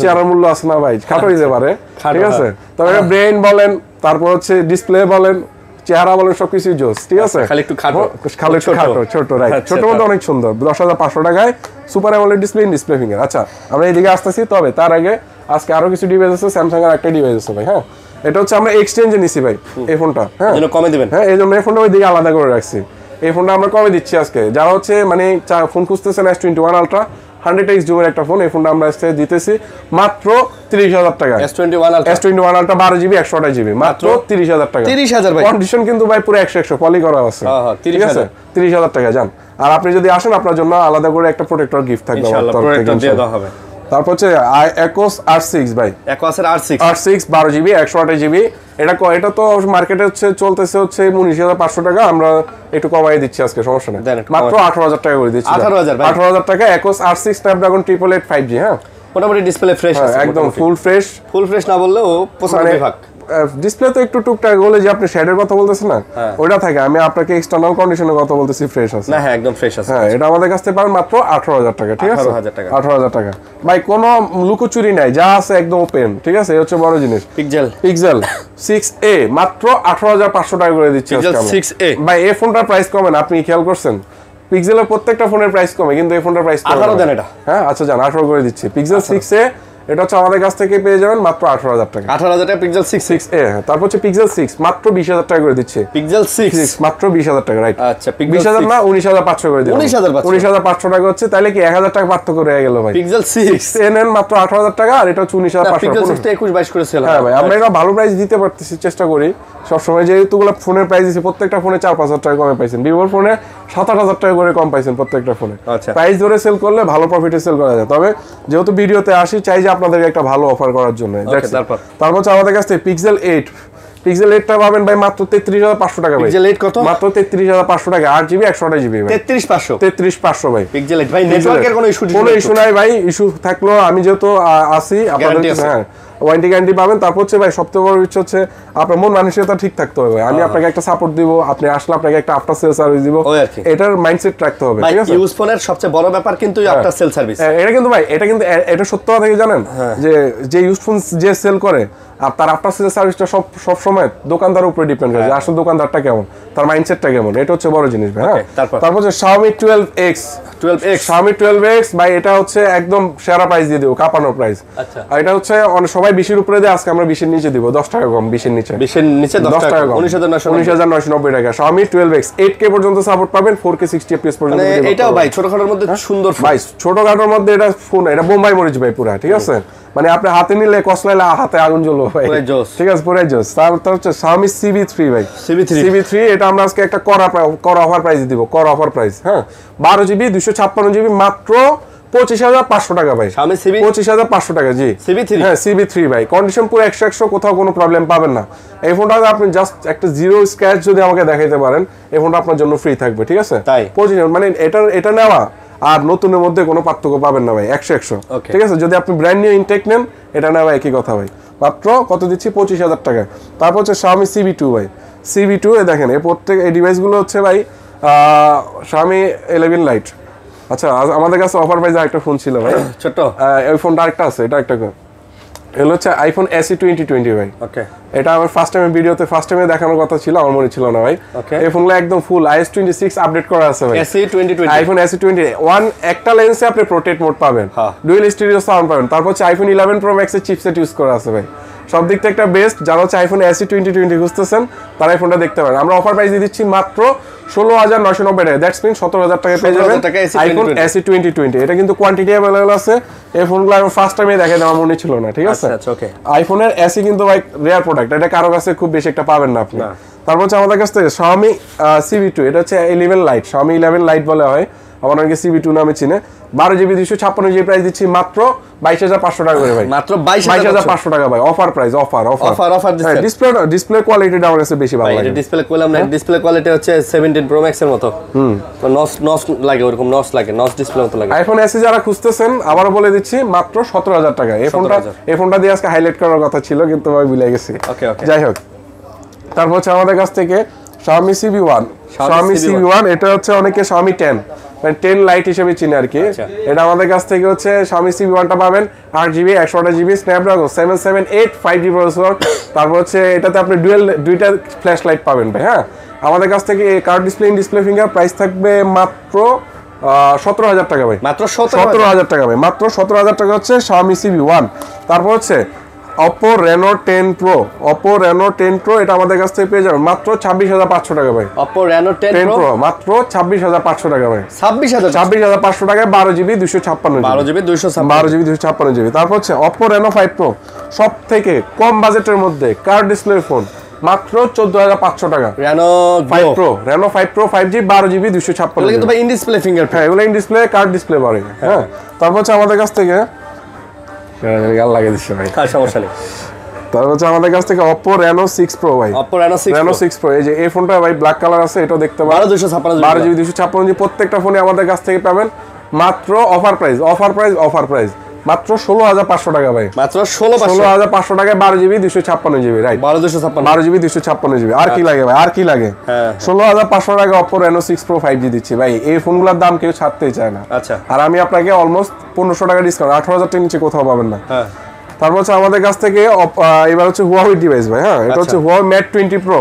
চেহারার মূল্য আছে না ভাই, খাটো হইতে পারে, ঠিক আছে? তবে ব্রেইন বলেন, তারপর হচ্ছে ডিসপ্লে বলেন, চেহারা বলেন, সবকিছু জোস, ঠিক আছে? খালি একটু খাটো ছোট রাইট, ছোট মধ্যে অনেক সুন্দর। 10,500 টাকায় super AMOLED display, in display finger. আচ্ছা, আমরা এইদিকে আসতেছি, তবে তার আগে আজকে আরো কিছু ডিভাইস আছে, স্যামসাং এর একটা ডিভাইস আছে ভাই। হ্যাঁ, এটা হচ্ছে আমরা এক্সচেঞ্জে নিছি ভাই এই ফোনটা। হ্যাঁ, কমে দিবেন। হ্যাঁ, এই জন্য এই ফোনটা ওইদিকে আলাদা করে রাখছি। এই ফোনটা আমরা কমে দিচ্ছি আজকে, যারা হচ্ছে মানে ফোন খুঁজতেছেন S21 Ultra 100x জুমের একটা ফোন, এই ফোনটা আমরা আজকে দিতেছি মাত্র 30,000 টাকা। S21 Ultra 12GB 128GB মাত্র 30,000 টাকা। 30,000 ভাই, কন্ডিশন কিন্তু ভাই পুরো 100 পলি করা আছে, ঠিক আছে? 30,000 টাকা যান। আর আপনি যদি আসেন, আপনার জন্য আলাদা করে একটা প্রোটেক্টর গিফট থাকবে ইনশাআল্লাহ, প্রোটেক্টর দিয়ে দেওয়া হবে। তারপর হচ্ছে Aquos R6 ভাই, Aquos R6 12GB 128GB। এটা তো মার্কেটে হচ্ছে চলতেছে হচ্ছে 19,500 টাকা, আমরা একটু কমাই দিচ্ছি আজকে, সমস্যা নেই, মাত্র 18,000 টাকা করে দিচ্ছি। 18,000 টাকা Aquos R6 Snapdragon 888 5G। হ্যাঁ, মোটামুটি ডিসপ্লে ফ্রেশ আছে, একদম ফুল ফ্রেশ না বললেও 95 ভাগ। ডিসপ্লে তো একটু টুকটাক বলে যে আপনি শেডের কথা বলতেছেন না, ওইটা থাকে। আমি আপনাকে এক্সটার্নাল কন্ডিশনের কথা বলতেছি, ফ্রেশ আছে না? হ্যাঁ, একদম ফ্রেশ আছে। হ্যাঁ, এটা আমাদের কাছ থেকে পাবেন মাত্র 18,000 টাকা, ঠিক আছে? 18,000 টাকা ভাই, কোনো লুকোচুরি নাই, যা আছে একদম ওপেন, ঠিক আছে? এই হচ্ছে বড় জিনিস। পিক্সেল 6a মাত্র 18,500 টাকা করে দিচ্ছি আজকে আমরা। 6a ভাই, এই ফোনটার প্রাইস কমে না, আপনি খেয়াল করছেন? পিক্সেলের প্রত্যেকটা ফোনের প্রাইস কমে, কিন্তু এই ফোনটার প্রাইস 18 দেন এটা। হ্যাঁ, আচ্ছা জান, 18 করে দিচ্ছি। পিক্সেল 6a এটা হচ্ছে আমাদের কাছ থেকে পেয়ে যাবেন মাত্র 18,000 টাকা। 18,000 টাকা পিক্সেল 6a। তারপর হচ্ছে পিক্সেল 6 মাত্র 20,000 টাকা করে দিচ্ছে। পিক্সেল 6 মাত্র 20,000 টাকা, রাইট? আচ্ছা, 20,000 না 19,500 করে দিলাম। 19,500 টাকা হচ্ছে, তাহলে কি 1,000 টাকা পার্থক্য রয়ে গেল ভাই? পিক্সেল 6 নেন মাত্র 18,000 টাকা, আর এটা হচ্ছে 19,500। পিক্সেল 6 টা 21-22 করে সেল। হ্যাঁ ভাই, আমরা এটা ভালো প্রাইস দিতে পারতেছি, চেষ্টা করি সবসময়। যেহেতুগুলো ফোনের প্রাইস দিচ্ছি, প্রত্যেকটা ফোনে 4-5,000 টাকা কমে পাইছেন। ভিভোর ফোনে 7-8,000 টাকা করে কম পাইছেন প্রত্যেকটা ফোনে। প্রাইস ধরে সেল করলে ভালো প্রফিটে সেল করা যায়। তবে যেহেতু ভিডিওতে আসি, চাই যে আপনাদেরকে একটা ভালো অফার করার জন্য। তারপর হচ্ছে আমাদের কাছে পিক্সেল 8টা পাবেন ভাই মাত্র 33,500 টাকা ভাই। পিক্সেল 8 কত? মাত্র 33,500 টাকা, 8GB 128GB ভাই। 33,500 ভাই। পিক্সেল 8 ভাই, নেটওয়ার্কের কোনো ইস্যু নাই ভাই। ইস্যু থাকলো আমি যেহেতু আসি আপনাদের, হ্যাঁ, ওয়ারেন্টি গ্যারান্টি পাবেন। তারপর হচ্ছে ভাই সবথেকে বড় বিষয় হচ্ছে আপনার মন মানসিকতা ঠিক থাকতে হবে। আমি আপনাকে একটা সাপোর্ট দিব, আপনি আসলে আপনাকে একটা আফটার সেল সার্ভিস দিব, এটার মাইন্ডসেট রাখতে হবে, ঠিক আছে? ইউজ ফোনের সবচেয়ে বড় ব্যাপার কিন্তু আফটার সেল সার্ভিস। এটা কিন্তু ভাই, এটা সত্য কথা কি জানেন, যে ইউজ ফোন যে সেল করে, আর তার আফটার সেল সার্ভিসটা সব সময় দোকানদারের উপরে ডিপেন্ড করে, আসলে দোকানদারটা কেমন, তার মাইন্ডসেটটা কেমন, এটা হচ্ছে বড় জিনিস ভাই। হ্যাঁ, তারপর হচ্ছে Xiaomi 12X Xiaomi 12X ভাই, এটা হচ্ছে একদম সেরা প্রাইস দিয়ে দেবো, কাঁপানোর প্রাইস। আর এটা হচ্ছে সবাই 20-এর উপরে দেয়, আজকে আমরা 20-এর নিচে দিব, 10 টাকা কম। 20-এর নিচে 10 টাকা কম, 19,990 টাকা। Xiaomi 12X 8K পর্যন্ত সাপোর্ট পাবেন, 4K 60 FPS পর্যন্ত। এটাও ভাই ছোটখাটোর মধ্যে সুন্দর ভাই, ছোটখাটোর মধ্যে এটা ফোন, এটা বোম্বাই মরিচ ভাই পুরা, ঠিক আছে? মানে আপনি হাতে নিলে কসলাইলে হাতে আগুন জ্বলবে ভাই, ঠিক আছে? পুরাই জোস। তারপর হচ্ছে Xiaomi CB3 ভাই, CB3 এটা আমরা আজকে একটা করা অফার প্রাইস দিব, অফার প্রাইস। হ্যাঁ, 12GB 256GB মাত্র 25,500 টাকা ভাই। 25,500 টাকা। জি, হ্যাঁ, CB3 ভাই, কন্ডিশন পুরো 100, কোথাও কোনো প্রবলেম পাবেন না। এই ফোনটা আপনি জাস্ট একটা জিরো স্ক্র্যাচ যদি আমাকে দেখাইতে পারেন, এই ফোনটা আপনার জন্য ফ্রি থাকবে, ঠিক আছে? মানে এটা নেওয়া আর নতুনের মধ্যে কোনো পার্থক্য পাবেন না ভাই, 100, ঠিক আছে? যদি আপনি ব্র্যান্ড নিউ ইনটেক নেন, এটা নেওয়া একই কথা ভাই। মাত্র কত দিচ্ছি? 25,000 টাকা। তারপর হচ্ছে Xiaomi CB2 ভাই, CB2 এ দেখেন, এই ডিভাইসগুলো হচ্ছে ভাই Xiaomi 11 Lite। আচ্ছা, আমাদের কাছে অফার প্রাইসে একটা ফোন ছিল ভাই, ছোট, ওই ফোনটা আরেকটা আছে, এটা একটা এগুলো হচ্ছে আইফোন SE 2020 ভাই। ওকে, এটা আমার ফার্স্ট টাইমে দেখানোর কথা ছিল, আমার মনে ছিল না ভাই। এই ফোনগুলো একদম ফুল iOS 26 আপডেট করা আছে ভাই। SE 2020 আইফোন SE 21 একটা লেন্সে আপনি পোর্ট্রেট মোড পাবেন, ডুয়াল স্টিরিও সাউন্ড পাবেন। তারপর হচ্ছে আইফোন 11 Pro Max এর চিপসেট ইউজ করা আছে ভাই। সব দিক থেকে একটা বেস্ট। যারা হচ্ছে আইফোন SE 2020 খুঁজতেছেন তারা এই ফোনটা দেখতে পারেন। আমরা অফার প্রাইস দিয়ে দিচ্ছি মাত্র 16,990 টাকা। দ্যাটস মিন 17,000 টাকা পেয়ে যাবেন আইফোন SE 2020। এটা কিন্তু কোয়ান্টিটি अवेलेबल আছে। এই ফোনগুলো আমি ফার্স্ট টাইমে দেখাই দেওয়া মনে ছিল না, ঠিক আছে? আচ্ছা, ওকে। আইফোনের SE কিন্তু ভাই রেয়ার প্রোডাক্ট, এটা কারো কাছে খুব বেশি একটা পাবেন না আপনি। তারপর হচ্ছে আমাদের কাছ থেকে Xiaomi CV2, এটা হচ্ছে 11 Lite, Xiaomi 11 Lite বলা হয়, আমার অনেকে CV2 নামে চিনে। 12GB 256GB প্রাইস দিচ্ছি মাত্র 22,500 টাকা করে ভাই। মাত্র 22,500 টাকা ভাই। অফার প্রাইস, অফার দিচ্ছেন। ডিসপ্লে কোয়ালিটিটা আমার কাছে বেশি ভালো লাগে। এটা ডিসপ্লে কইলাম না, ডিসপ্লে কোয়ালিটি হচ্ছে 17 Pro Max এর মতো। তো নস লাগে, ওরকম নস লাগে, নস ডিসপ্লে মতো লাগে। আইফোন SE যারা খুঁজতেছেন আবারও বলে দিচ্ছি মাত্র 17,000 টাকা। এই ফোনটা দিয়ে আজকে হাইলাইট করার কথা ছিল কিন্তু আমি ভুলে গেছি। ওকে, যাই হোক, তারপর হচ্ছে আমাদের কাছ থেকে Xiaomi CV1, এটা হচ্ছে অনেকে Xiaomi 10 মানে 10 লাইট হিসেবে চিনে আর কি। এটা আমাদের কাছ থেকে হচ্ছে Xiaomi CV1 টা পাবেন 8GB 128GB Snapdragon 778 5G processor. তারপর হচ্ছে এটাতে আপনি দুইটা ফ্ল্যাশ লাইট পাবেন ভাই। হ্যাঁ, আমাদের কাছ থেকে এই card display in display finger price থাকবে মাত্র 17,000 টাকা ভাই। মাত্র 17,000 টাকা ভাই। মাত্র 17,000 টাকা হচ্ছে Xiaomi CV1। তারপর হচ্ছে Oppo Reno 10 Pro, এটা আমাদের কাছ থেকে পেয়ে যাবেন মাত্র 26,500 টাকা ভাই। Oppo Reno 10 Pro মাত্র 26,500 টাকা ভাই। 26,500 টাকায় 12GB 256GB। তারপর হচ্ছে Oppo Reno 5 Pro, সব থেকে কম বাজেটের মধ্যে কার্ড ডিসপ্লে ফোন, মাত্র 14,500 টাকা। Reno 5 Pro 5G 12GB 256GB। কিন্তু ভাই ইন ডিসপ্লে ফিঙ্গারপ্রিন্ট, হ্যাঁ এগুলো ইন ডিসপ্লে কার্ড ডিসপ্লে পারে। হ্যাঁ, তারপর হচ্ছে আমাদের কাছ থেকে গাল লাগিয়ে দিচ্ছে ভাই, সমস্যা নেই। তারপর হচ্ছে আমাদের কাছ থেকে Oppo Reno 6 Pro ভাই। Oppo Reno 6 Pro, এই যে এই ফোনটা ভাই ব্ল্যাক কালার আছে, এটাও দেখতে পাবেন। 12GB 256GB প্রত্যেকটা ফোনে আমাদের কাছ থেকে পাবেন মাত্র অফার প্রাইস মাত্র 16,500 টাকা ভাই। মাত্র 16,500 টাকায় 12GB 256GB, right? 12GB 256GB। আর কি লাগে ভাই, আর কি লাগে? 16,500 টাকা Oppo Reno 6 Pro 5G দিচ্ছি ভাই। এই ফোনগুলোর দাম কেউ ছাড়তেই চায় না। আচ্ছা, আর আমি আপনাকে অলমোস্ট 1500 টাকা ডিসকাউন্ট, 18,000 টাকার নিচে কোথাও পাবেন না। হ্যাঁ, তারপর হচ্ছে আমাদের কাছ থেকে এবার হচ্ছে Huawei ডিভাইস ভাই। হ্যাঁ, এটা হচ্ছে Huawei Mate 20 Pro।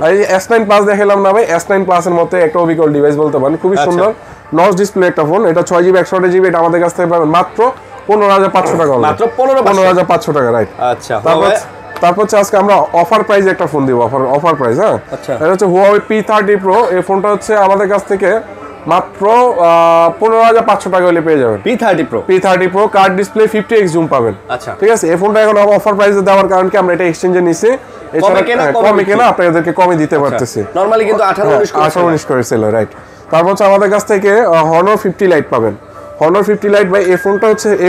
এই S9 Plus দেখালাম না ভাই, S9 Plus এর মতো একটা অবিকল ডিভাইস বলতে পারেন, খুবই সুন্দর নচ ডিসপ্লে একটা ফোন। এটা 6GB 128GB, এটা আমাদের কাছ থেকে পাবেন মাত্র 15,500 টাকা। মাত্র 15,500 টাকা, রাইট? আচ্ছা, তারপর হচ্ছে আজকে আমরা অফার প্রাইসে একটা ফোন দিব, অফার প্রাইস। হ্যাঁ, এটা হচ্ছে Huawei P30 Pro। এই ফোনটা হচ্ছে আমাদের কাছ থেকে মাত্র 15,500 টাকা হলে পেয়ে যাবেন। P30 Pro card display 50x zoom পাবেন। আচ্ছা, ঠিক আছে। এই ফোনটা এখন অফার প্রাইসে দেওয়ার কারণ কি আমরা এটা এক্সচেঞ্জে নিছি, কমে কেনা আপনাদেরকে কমে দিতে পারতেছি। নরমালি কিন্তু 18-19 করে সেল, রাইট? তারপর হচ্ছে আমাদের কাছ থেকে Honor 50 Lite পাবেন। Honor 50 Lite ভাই, এই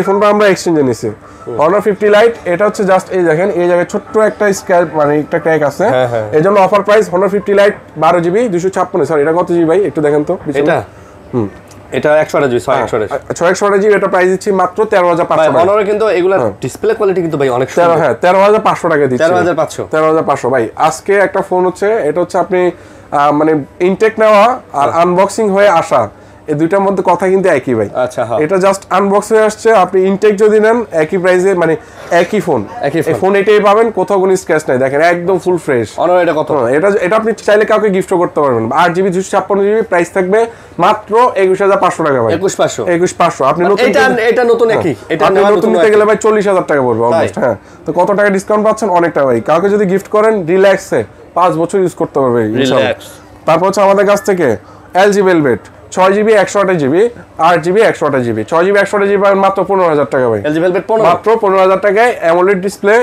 ফোনটা আমরা এক্সচেঞ্জে নিছি। Honor 50 Lite, এটা হচ্ছে জাস্ট এই দেখেন, এই জায়গায় ছোট্ট একটা স্ক্র্যাচ মানে একটা ক্র্যাক আছে, এই জন্য offer price Honor 50 Lite 12GB 256। Sorry, এটা কত জিবি ভাই একটু দেখেন তো। এটা 128GB 628GB। এটা প্রাইস দিচ্ছি মাত্র 13,500 টাকা। Honor কিন্তু এগুলা ডিসপ্লে কোয়ালিটি কিন্তু ভাই অনেক সুন্দর। হ্যাঁ, 13,500 টাকা দিচ্ছি। 13,500 ভাই। আজকে একটা ফোন হচ্ছে, এটা হচ্ছে আপনি মানে ইনটেক নেওয়া আর আনবক্সিং হয়ে আসা, এই দুইটার মধ্যে কথা কিন্তু একই ভাই। আচ্ছা, এটা জাস্ট আনবক্স হয়ে আসছে, আপনি ইনটেক যদি নেন একই প্রাইসে, মানে একই ফোন এটাই পাবেন, কোথাও কোনো স্ক্র্যাচ নাই, দেখেন একদম ফুল ফ্রেশ। Honor এটা কত? এটা আপনি চাইলে কাউকে গিফটও করতে পারবেন। 8GB 256GB প্রাইস থাকবে মাত্র 21,500 টাকা ভাই। 21,500। আপনি এটা নতুন একই, এটা নতুন নিতে গেলে ভাই 40,000 টাকা পড়বে অলমোস্ট। হ্যাঁ, তো কত টাকা ডিসকাউন্ট পাচ্ছেন? অনেকটা ভাই। কাউকে যদি গিফট করেন রিল্যাক্সে 5 বছর ইউজ করতে পারবে ইনশাআল্লাহ। তারপর হচ্ছে আমাদের কাছ থেকে LG Velvet 6GB 128GB 8GB 128GB 6GB 128GB মাত্র 15,000 টাকা ভাই। LG Velvet মাত্র 15,000 টাকায় AMOLED display,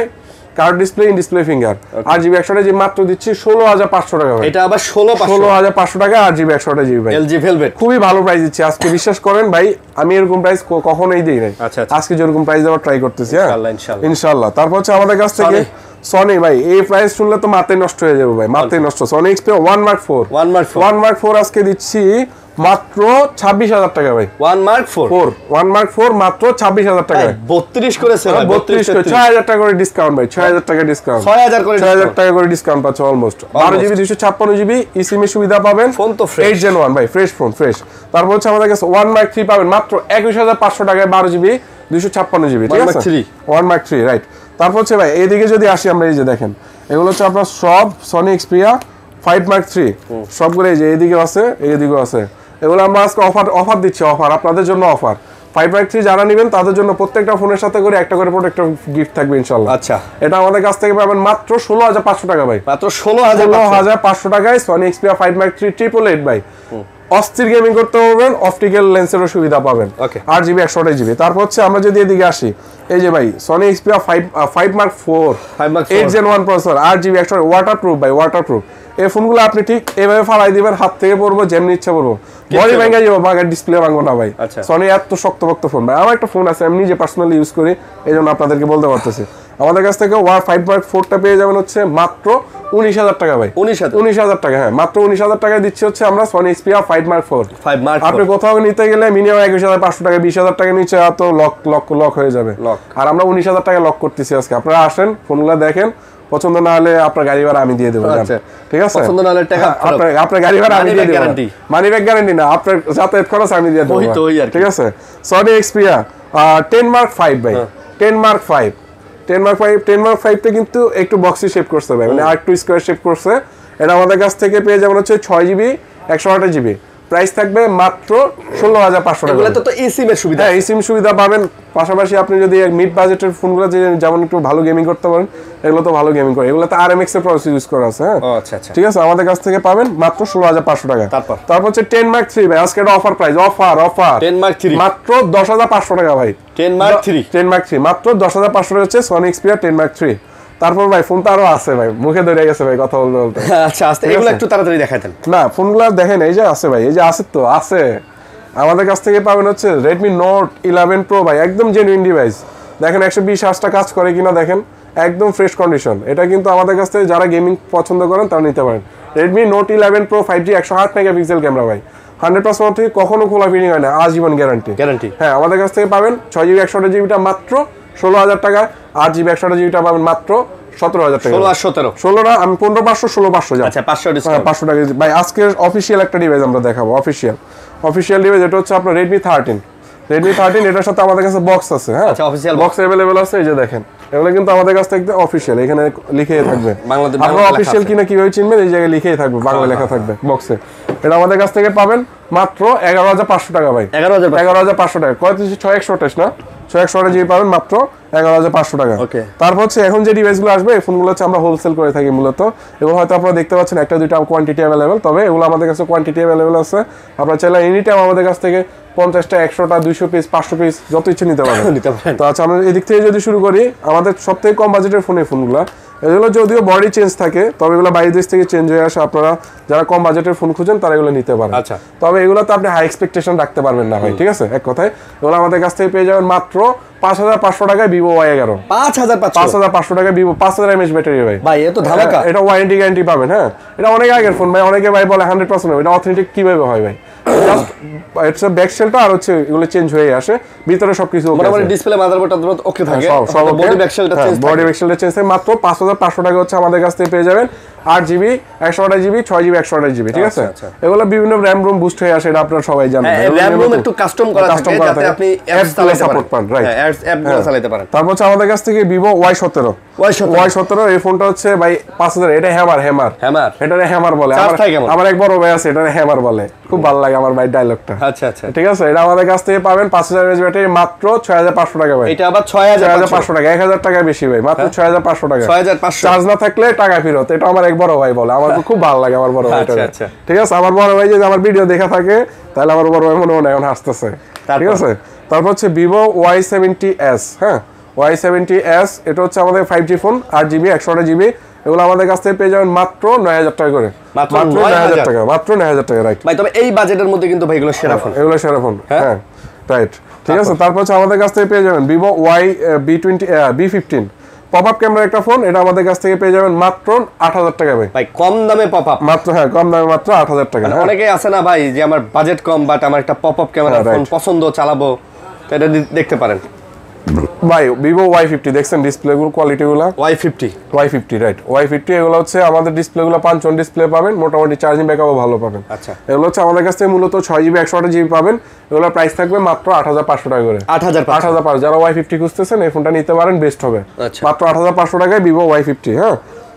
card display, in display finger. 8GB 128GB মাত্র দিচ্ছি 16,500 টাকা ভাই। এটা আবার 16,500 টাকা 8GB 128GB ভাই। LG Velvet খুবই ভালো প্রাইস দিচ্ছি আজকে, বিশ্বাস করেন ভাই, আমি এরকম প্রাইস কখনোই দিই নাই। আজকে যেরকম প্রাইস দেওয়ার ট্রাই করতেছি। হ্যাঁ, ইনশাআল্লাহ। তারপর হচ্ছে আমাদের কাছ থেকে Sony ভাই, এই প্রাইস শুনলে তো মাথায় নষ্ট হয়ে যাবে ভাই, মাথায় নষ্ট। Sony Xperia 1 Mark 4 আজকে দিচ্ছি মাত্র 26,000 টাকা ভাই। 1 Mark 4 মাত্র 26,000 টাকা। 32 করেছে ভাই, 32 করে 6,000 টাকা করে ডিসকাউন্ট ভাই, 6,000 টাকা ডিসকাউন্ট, 6,000 টাকা করে ডিসকাউন্ট পাচ্ছ অলমোস্ট। 12GB 256GB eSIM সুবিধা পাবেন। ফোন তো ফ্রেশ, 8 Gen 1 ভাই, ফ্রেশ ফোন, ফ্রেশ। তারপর হচ্ছে আমাদের কাছে 1 Mark 3 পাবেন মাত্র 21,500 টাকায় 12GB 256GB। ঠিক আছে, 1 Mark 3, রাইট? তারপর হচ্ছে ভাই এইদিকে যদি আসি আমরা, এই যে দেখেন এগুলো হচ্ছে আপনার সব সনি এক্সপিরিয়া 5 Mark III সবগুলো, এই যে এইদিকেও আছে এইদিকেও আছে। এগুলো আমরা আজকে অফার দিচ্ছি, অফার আপনাদের জন্য অফার। 5 Mark III যারা নেবেন তাদের জন্য প্রত্যেকটা ফোনের সাথে করে একটা করে প্রোটেক্টর গিফট থাকবে ইনশাআল্লাহ। আচ্ছা, এটা আমাদের কাছ থেকে পাবেন মাত্র 16,500 টাকা ভাই, মাত্র 16,500 টাকায় সনি এক্সপিরিয়া 5 Mark III 888 ভাই। অস্থির গেমিং করতে পারবেন, অপটিক্যাল লেন্সেরও সুবিধা পাবেন, 8GB 128GB। তারপর হচ্ছে আমরা যদি এদিকে আসি, এই যে ভাই Sony Xperia 5 Mark IV 8 Gen 1 processor, 8GB 128, waterproof ভাই, ওয়াটারপ্রুফ। এই ফোনগুলো আপনি ঠিক এভাবে ফালাই দিবেন, হাত থেকে পড়বো, যেমনি ইচ্ছা পড়বো, বডি ভেঙে যাবো, বাগার ডিসপ্লে ভাঙবো না ভাই। সনি এত শক্তপোক্ত ফোন ভাই। আমার একটা ফোন আছে, আমি নিজে পার্সোনালি ইউজ করি, এই জন্য আপনাদেরকে বলতে পারতেছি। আমাদের কাছ থেকে 5 Mark IV পেয়ে যাবেন হচ্ছে মাত্র 19,000 টাকা ভাই। 19,000 টাকা, হ্যাঁ মাত্র 19,000 টাকায় দিচ্ছি হচ্ছে আমরা সনি এক্সপিরিয়া 5 Mark IV। আপনি কোথাও নিতে গেলে মিনিমাম 21,500 টাকা, 20,000 টাকা নিচে তো লক হয়ে যাবে। আর আমরা 19,000 টাকা লক করতেছি আজকে। আপনারা আসেন, ফোনগুলো দেখেন, পছন্দ না হলে আপনার গাড়ি ভাড়া আমি দিয়ে দেবো, ঠিক আছে? পছন্দ না হলে টাকা আপনার গাড়ি ভাড়া আমি দিয়ে দেবো, মানি ব্যাক গ্যারান্টি না, আপনার যাতায়াত খরচ আমি দিয়ে দেবো, ঠিক আছে? সনি এক্সপিরিয়া 10 Mark V ভাই, 10 Mark V তে কিন্তু একটু বক্সি শেপ করছে ভাই, মানে আর একটু স্কয়ার শেপ করছে। এটা আমাদের কাছ থেকে পেয়ে যাবেন হচ্ছে 6GB 128GB। প্রাইস থাকবে মাত্র 16,500 টাকা। এগুলো তো eSIM এর সুবিধা, eSIM সুবিধা পাবেন। পাশাপাশি আপনি যদি মিড বাজেটের ফোনগুলো যেমন একটু ভালো গেমিং করতে পারেন, এগুলো তো ভালো গেমিং করে, এগুলো তো RMX এর প্রসেসর ইউজ করা আছে, হ্যাঁ আচ্ছা, ঠিক আছে? আমাদের কাছ থেকে পাবেন মাত্র 16,500 টাকা। তারপর হচ্ছে 10 Mark III ভাই, আজকে এটা offer price, offer 10 Mark III মাত্র 10,500 টাকা ভাই। 10 Mark III মাত্র 10,500 টাকা হচ্ছে সনি এক্সপিরিয়া 10 Mark III। তারপর ভাই ফোন তো আরো আছে ভাই, মুখে ধরে গেছে ভাই কথা বলতে। আচ্ছা, আস্তে এগুলো একটু তাড়াতাড়ি দেখাতেন না, ফোনগুলো দেখেন, এই যে আছে ভাই, এই যে আছে তো আছে। আমাদের কাছ থেকে পাবেন হচ্ছে Redmi Note 11 Pro ভাই, একদম জেনুইন ডিভাইস। দেখেন 120 কাজ করে কিনা দেখেন, একদম ফ্রেশ কন্ডিশন। এটা কিন্তু আমাদের কাছ থেকে যারা গেমিং পছন্দ করেন তারা নিতে পারেন। Redmi Note 11 Pro 5G 108 megapixel camera ভাই, 100% থেকে কখনো খোলা ফিনিং হয় না, আজীবন গ্যারান্টি। হ্যাঁ, আমাদের কাছ থেকে পাবেন 6GB 128GBটা মাত্র 16,000 টাকা, 8GB 128GBটা পাবেন মাত্র 17,000 টাকা। 16 না, আমি 15,500 16,500 যান। আচ্ছা, 500 টাকা ভাই। আজকের অফিশিয়াল একটা ডিভাইস আমরা দেখাবো, অফিশিয়াল ডিভাইস। এটা হচ্ছে আপনার Redmi 13, এটার সাথে আমাদের কাছে বক্স আছে, হ্যাঁ অফিশিয়াল বক্স अवेलेबल আছে। এই যে দেখেন, এগুলো কিন্তু আমাদের কাছ থেকে অফিশিয়াল, এখানে লিখেই থাকবে বাংলাদেশ। আপনারা অফিশিয়াল কিনা কিভাবে চিনবেন, এই জায়গায় লিখেই থাকবে, বাংলা লেখা থাকবে বক্সে। এটা আমাদের কাছ থেকে পাবেন মাত্র 11,500 টাকা ভাই। 11,500 টাকা। কত 628 না, 628GB পাবেন মাত্র 11,500 টাকা। তারপর হচ্ছে এখন যে ডিভাইসগুলো আসবে, এই ফোনগুলো হচ্ছে আমরা হোলসেল করে থাকি মূলত। এগুলো হয়তো আপনারা দেখতে পাচ্ছেন একটা দুইটা কোয়ান্টিটি অ্যাভেলেবেল, তবে এগুলো আমাদের কাছে কোয়ান্টিটি অ্যাভেলেবেল আছে। আপনারা চাইলে এনি টাইম আমাদের কাছ থেকে 50টা 100টা 200 পিস 500 পিস যত ইচ্ছে নিতে পারেন। তো আচ্ছা, আমরা এদিক থেকে যদি শুরু করি, আমাদের সবথেকে কম বাজেটের ফোনগুলো, এগুলো যদিও বডি চেঞ্জ থাকে, তবে এগুলো বাইরের দেশ থেকে চেঞ্জ হয়ে আসে। আপনারা যারা কম বাজেটের ফোন খুঁজেন তারা এগুলো নিতে পারেন। তবে এগুলোতে আপনি হাই এক্সপেকটেশন রাখতে পারবেন না ভাই, ঠিক আছে? এক কথায় এগুলো আমাদের কাছ থেকে পেয়ে যাবেন মাত্র 5,500 টাকায় Vivo Y11। 5,500 টাকায় Vivo 5000 mAh ব্যাটারি ভাই। এত ধামাকা। এটা ওয়ারেন্টি গ্যারান্টি পাবেন, হ্যাঁ। এটা অনেক আগের ফোন ভাই, অনেকে ভাই বলে 100% এটা অথেন্টিক কিভাবে হয় ভাই? জাস্ট এটা ব্যাক শেলটা আর হচ্ছে এগুলো চেঞ্জ হয়ে আসে, ভিতরে সবকিছু ওকে, মানে ডিসপ্লে মাদারবোর্ডটা ওকে থাকে, সব বডি ব্যাক শেলটা চেঞ্জ থাকে, বডি ব্যাক শেলটা চেঞ্জ থাকে। মাত্র 5,500 টাকা হচ্ছে আমাদের কাছ থেকে পেয়ে যাবেন 8GB 128GB 6GB 128GB, ঠিক আছে? এগুলো বিভিন্ন RAM ROM বুস্ট হয়ে আসে, এটা আপনারা সবাই জানেন। RAM ROM একটু কাস্টম করা থাকে যাতে আপনি অ্যাপস চালাতে সাপোর্ট পান, রাইট? অ্যাপগুলো চালাতে পারেন। তারপর হচ্ছে আমাদের কাছ থেকে Vivo Y17 এই ফোনটা হচ্ছে ভাই 5,000। এটা হ্যামার, এটা হ্যামার বলে। আমার এক বড় ভাই আছে, এটা হ্যামার বলে, খুব ভালো লাগে আমার ভাই ডায়লগটা। আচ্ছা, ঠিক আছে? এটা আমাদের কাছ থেকে পাবেন 5000 mAh ব্যাটারি মাত্র 6,500 টাকা ভাই। এটা আবার 6,500 টাকা, 1,000 টাকা বেশি ভাই, মাত্র 6,500 টাকা। 6,500 চার্জ না থাকলে টাকা ফেরত। এটা আমার এক বড় ভাই বলে, আমার খুব ভালো লাগে আমার বড় ভাইটা। ঠিক আছে? আমার বড় ভাই যদি আমার ভিডিও দেখা থাকে, তাহলে আমার বড় ভাই মনে হয় এখন হাসতেছে, ঠিক আছে? তারপর হচ্ছে Vivo Y70s, হ্যাঁ Y70s, এটা হচ্ছে আমাদের 5G ফোন, 8GB 128GB। এগুলো আমাদের কাছ থেকে পেয়ে যাবেন মাত্র 9,000 টাকা করে, মাত্র 9,000 টাকা, মাত্র 9,000 টাকা, রাইট ভাই? তবে এই বাজেটের মধ্যে কিন্তু ভাই এগুলো সেরা ফোন, হ্যাঁ রাইট, ঠিক আছে? তারপর হচ্ছে আমাদের কাছ থেকে পেয়ে যাবেন Vivo B15 পপআপ ক্যামেরা একটা ফোন, এটা আমাদের কাছ থেকে পেয়ে যাবেন মাত্র 8,000 টাকা ভাই। কম দামে পপআপ মাত্র, হ্যাঁ কম দামে মাত্র 8,000 টাকা। অনেকেই আছে না ভাই যে আমার বাজেট কম, বাট আমার একটা পপআপ ক্যামেরা ফোন পছন্দ, চালাবো, তো এটা দেখতে পারেন। ভাই ভিভো Y50 দেখছেন ডিসপ্লেগুলো কোয়ালিটিগুলো Y50 রাইট Y50 এগুলো হচ্ছে আমাদের ডিসপ্লেগুলো 5 ডিসপ্লে পাবেন, মোটামুটি চার্জিং ব্যাকআপও ভালো পাবেন। আচ্ছা, এগুলো হচ্ছে আমাদের কাছ থেকে মূলত 6GB 128GB পাবেন। এগুলোর প্রাইস থাকবে মাত্র 8500 টাকা করে। 8500 যারা Y50 খুঁজতেছেন এই ফোনটা নিতে পারেন, বেস্ট হবে। মাত্র 8500 টাকায় ভিভো Y50। হ্যাঁ,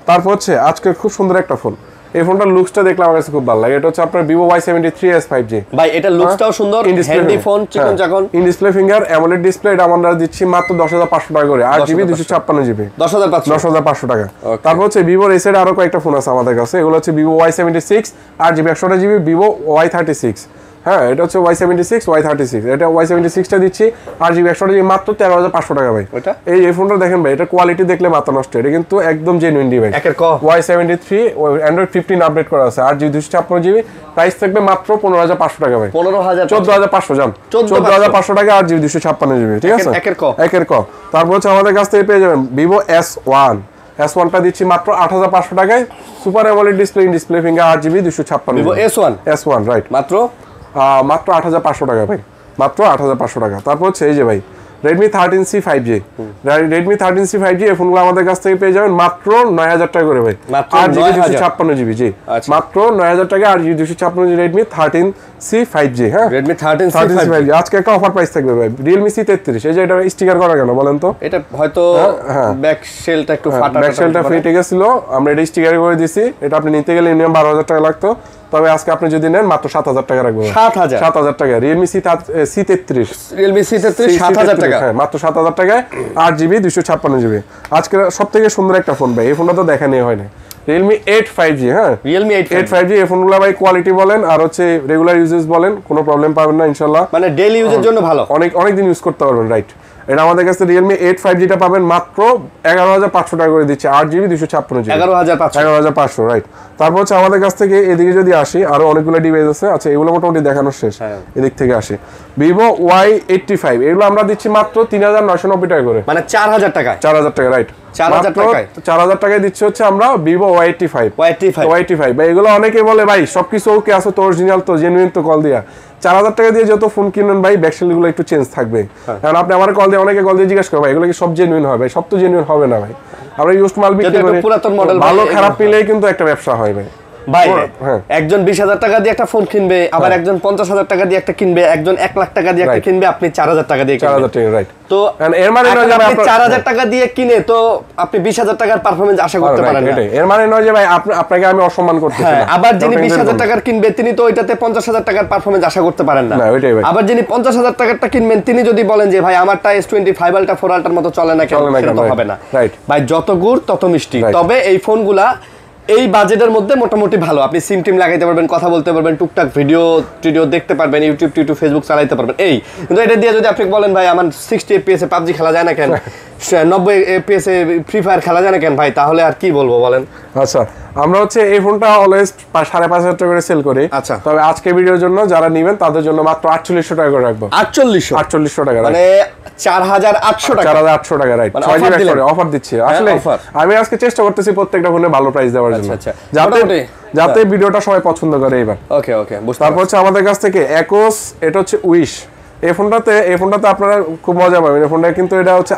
তারপর হচ্ছে আজকে খুব সুন্দর একটা ফোন, এই ফোনটার লুকসটা দেখলে আমার কাছে খুব ভালো লাগে। এটা হচ্ছে আপনার ভিভো Y73s 5G। ভাই এটা লুকসটাও সুন্দর, হ্যান্ডি ফোন, চিকন চাকন, in display finger AMOLED display. এটা আমরা দিচ্ছি মাত্র 10500 টাকা করে, 8GB 256GB 10500 টাকা। তারপর হচ্ছে ভিভোর এই সাইডে আরো কয়েকটা ফোন আছে আমাদের কাছে। এগুলো হচ্ছে Vivo Y76 8GB 128GB, Vivo Y36। হ্যাঁ, এটা হচ্ছে Y76 Y36। এটা Y76 টা দিচ্ছি 8GB 128GB মাত্র 13500 টাকা ভাই। এই ফোনটা দেখেন ভাই, এটা কোয়ালিটি দেখলে মাথা নষ্ট। এটা কিন্তু একদম genuine device. Y73 Android 15 update করা আছে, 8GB 256GB, প্রাইস থাকবে মাত্র 15500 টাকা ভাই। 14500 জান, 14500 টাকা 8GB 256GB। ঠিক আছে, একের ক। তারপর হচ্ছে আমাদের কাছ থেকে পেয়ে যাবেন ভিভো S1 টা দিচ্ছি মাত্র 8500 টাকায়, super AMOLED display, in display finger, 8GB 256GB। Vivo S1 right, মাত্র 8500 টাকা ভাই, মাত্র 8500 টাকা। তারপর হচ্ছে এই যে ভাই Redmi 13C 5G, Redmi 13C 5G এই ফোনগুলো আমাদের কাছ থেকে পেয়ে যাবেন মাত্র 9000 টাকা করে ভাই, 8GB 256GB। জি, মাত্র 9000 টাকা 8GB 256GB Redmi 13C 5G। হ্যাঁ, Redmi 13C 5G আজকে একটা অফার প্রাইস থাকবে ভাই। Realme C33, এই যে এটা স্টিকার করা কেন বলেন তো? এটা হয়তো ব্যাক শেলটা একটু ফাটা, ব্যাক শেলটা ফেটে গেছিল, আমরা এটা স্টিকার করে দিছি। এটা আপনি নিতে গেলে মিনিমাম 12000 টাকা লাগতো, তবে আজকে আপনি যদি নেন মাত্র 7000 টাকা রাখবো। 7000 টাকা Realme C33, Realme C33 7000 টাকা। হ্যাঁ, মাত্র 7000 টাকায় 8GB 256GB। আজকে সবথেকে সুন্দর একটা ফোন ভাই, এই ফোনটা তো দেখা নেই হয় না, Realme 8 5G। হ্যাঁ, Realme 8 5G। এই ফোনগুলো ভাই কোয়ালিটি বলেন আর হচ্ছে রেগুলার ইউজেস বলেন, কোনো প্রবলেম পাবেন না ইনশাআল্লাহ। মানে ডেইলি ইউজের জন্য ভালো, অনেক দিন ইউজ করতে পারবেন। রাইট, এটা আমাদের কাছে Realme 8 5G টা পাবেন মাত্র 11500 টাকা করে দিচ্ছে, 8GB 256GB 11500। রাইট, তারপর হচ্ছে আমাদের কাছ থেকে এদিকে যদি আসি, আরো অনেকগুলো ডিভাইস আছে। আচ্ছা, এগুলো মোটামুটি দেখানো শেষ। এদিক থেকে আসি Vivo Y85, এগুলো আমরা দিচ্ছি মাত্র 3990 টাকা করে, মানে 4000 টাকা। রাইট, 4000 টাকায় দিচ্ছে হচ্ছে আমরা Vivo Y85 ভাই। এগুলো অনেকে বলে ভাই সবকিছু ওকে আছে তো, অরিজিনাল তো, জেনুইন তো, কল দিয়া 4000 টাকা দিয়ে যত ফোন কিনেন ভাই, ব্যাকসেল গুলো একটু চেঞ্জ থাকবে। কারণ আপনি আমার কল দিয়ে, অনেকে কল দিয়ে জিজ্ঞাসা করে ভাই এগুলো কি সব জেনুইন হবে? সব তো জেনুইন হবে না ভাই। আমরা ইউজড মাল বিক্রি করি, ভালো খারাপ মিলেই কিন্তু একটা ব্যবসা হয় ভাই। একজন 20000 টাকা দিয়ে একটা ফোন কিনবে, আবার একজন 50000 টাকা দিয়ে একটা কিনবে, একজন 1 লাখ টাকা দিয়ে একটা কিনবে, আপনি 4000 টাকা দিয়ে কিনবেন। 4000 টাকা, রাইট। তো এর মানে নয় যে আপনি 4000 টাকা দিয়ে কিনে তো আপনি 20000 টাকার পারফরম্যান্স আশা করতে পারেন না। এর মানে নয় যে ভাই আপনাকে আমি অসম্মান করতেছি না। আবার যিনি 20000 টাকার কিনবে তিনি তো ওইটাতে 50000 টাকার পারফরম্যান্স আশা করতে পারেন না। আবার যিনি 50000 টাকারটা কিনবেন তিনি যদি বলেন যে ভাই আমারটা S25 আলট্রা 4 আলট্রার মতো চলে না, কেন সেটা তো হবে না। রাইট ভাই, যত গুড় তত মিষ্টি। তবে এই ফোনগুলা এই বাজেটের মধ্যে মোটামুটি ভালো, আপনি সিম টিম লাগাইতে পারবেন, কথা বলতে পারবেন, টুকটাক ভিডিও দেখতে পারবেন, ইউটিউব ফেসবুক চালাইতে পারবেন। কিন্তু এটা দিয়ে যদি আপনি বলেন ভাই আমার 60 FPS এ PUBG খেলা যায় না কেন, 90 FPS এ ফ্রি ফায়ার খেলা যায় না কেন ভাই, তাহলে আর কি বলবো বলেন। আচ্ছা, আমরা হচ্ছে এই ফোনটা অলওয়েজ 5500 টাকা করে সেল করি। আচ্ছা, তবে আজকে ভিডিওর জন্য যারা নেবেন তাদের জন্য মাত্র 4800 টাকা করে রাখবো। 4800 টাকা, মানে 4800 টাকা। 4800 টাকা, রাইট। 6GB করে অফার দিচ্ছি। আসলে আমি আজকে চেষ্টা করতেছি প্রত্যেকটা ফোনে ভালো প্রাইস দেওয়ার জন্য, যাতে ভিডিওটা সবাই পছন্দ করে এবার। ওকে, তারপর হচ্ছে আমাদের কাছ থেকে একোস, এটা হচ্ছে উইশ। এই ফোনটাতে আপনারা খুব মজা পাবেন। এই ফোনটা কিন্তু এটা হচ্ছে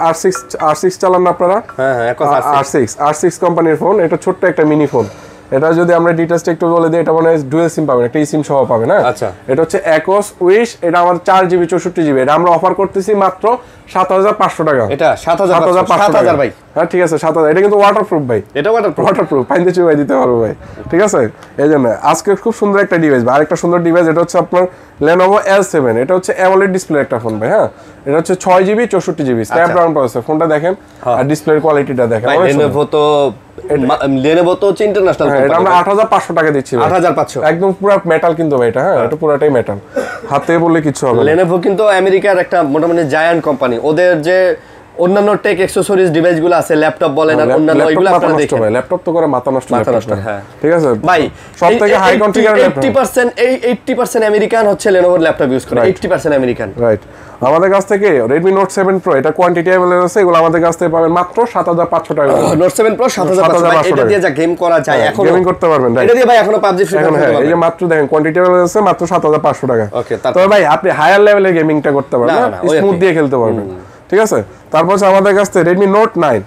R6 চালান আপনারা। হ্যাঁ, R6 কোম্পানির ফোন। এটা ছোট্ট একটা মিনি ফোন। এটা যদি আমরা ডিটেইলসটা একটু বলে দিই, এটা মানে ডুয়াল সিম পাবেন, একটা সিম সহ পাবেন। হ্যাঁ, আচ্ছা, এটা হচ্ছে একোস উইশ। এটা আমাদের 4GB 64GB। এটা আমরা অফার করতেছি মাত্র 7500 টাকা। এটা 7500 ভাই। হ্যাঁ, ঠিক আছে, 7000। এটা কিন্তু ওয়াটারপ্রুফ ভাই, এটা ওয়াটারপ্রুফ, পানিতে চুবাই দিতে পারবো ভাই। ঠিক আছে, এই জন্য আজকে খুব সুন্দর একটা ডিভাইস ভাই। আরেকটা সুন্দর ডিভাইস, এটা হচ্ছে আপনার Lenovo L7। এটা হচ্ছে অ্যামোলেড ডিসপ্লে একটা ফোন ভাই। হ্যাঁ, এটা হচ্ছে 6GB 64GB স্ন্যাপড্রাগন প্রসেসর। ফোনটা দেখেন আর ডিসপ্লের কোয়ালিটিটা দেখেন। Lenovo তো ইন্টারন্যাশনাল কোম্পানি। এটা আমরা 8500 টাকা দিচ্ছি ভাই। 8500 একদম পুরো মেটাল কিন্তু ভাই এটা। হ্যাঁ, এটা পুরোটাই মেটাল, হাতে বললে কিছু হবে না। Lenovo কিন্তু আমেরিকার একটা মোটামুটি জায়ান্ট কোম্পানি। ওদের যে অন্যান্য টেক অ্যাকসেসরিজ ডিভাইসগুলো আছে, ল্যাপটপ বলেন আর অন্যান্য এগুলো আপনারা দেখেন ভাই। ল্যাপটপ তো করে মাথা নষ্ট। হ্যাঁ, ঠিক আছে ভাই, সবথেকে হাই কনফিগার ল্যাপটপ 80% আমেরিকান হচ্ছে Lenovo ল্যাপটপ ইউজ করে। 80% আমেরিকান, রাইট। আমাদের কাছ থেকে Redmi Note 7 Pro, এটা কোয়ান্টিটি अवेलेबल আছে। এগুলো আমাদের কাছ থেকে পাবেন মাত্র 7500 টাকা। Note 7 Pro 7500। এটা দিয়ে যা গেম করা যায়, এখন গেমিং করতে পারবেন। এটা দিয়ে ভাই এখনো PUBG ফ্রি করতে পারবেন। এই যে মাত্র দেখেন কোয়ান্টিটি अवेलेबल আছে মাত্র 7500 টাকা। ওকে, তবে ভাই আপনি হায়ার লেভেলে গেমিংটা করতে পারবেন, স্মুথ দিয়ে খেলতে পারবেন। ঠিক আছে। তারপর হচ্ছে আমাদের কাছে Redmi Note 9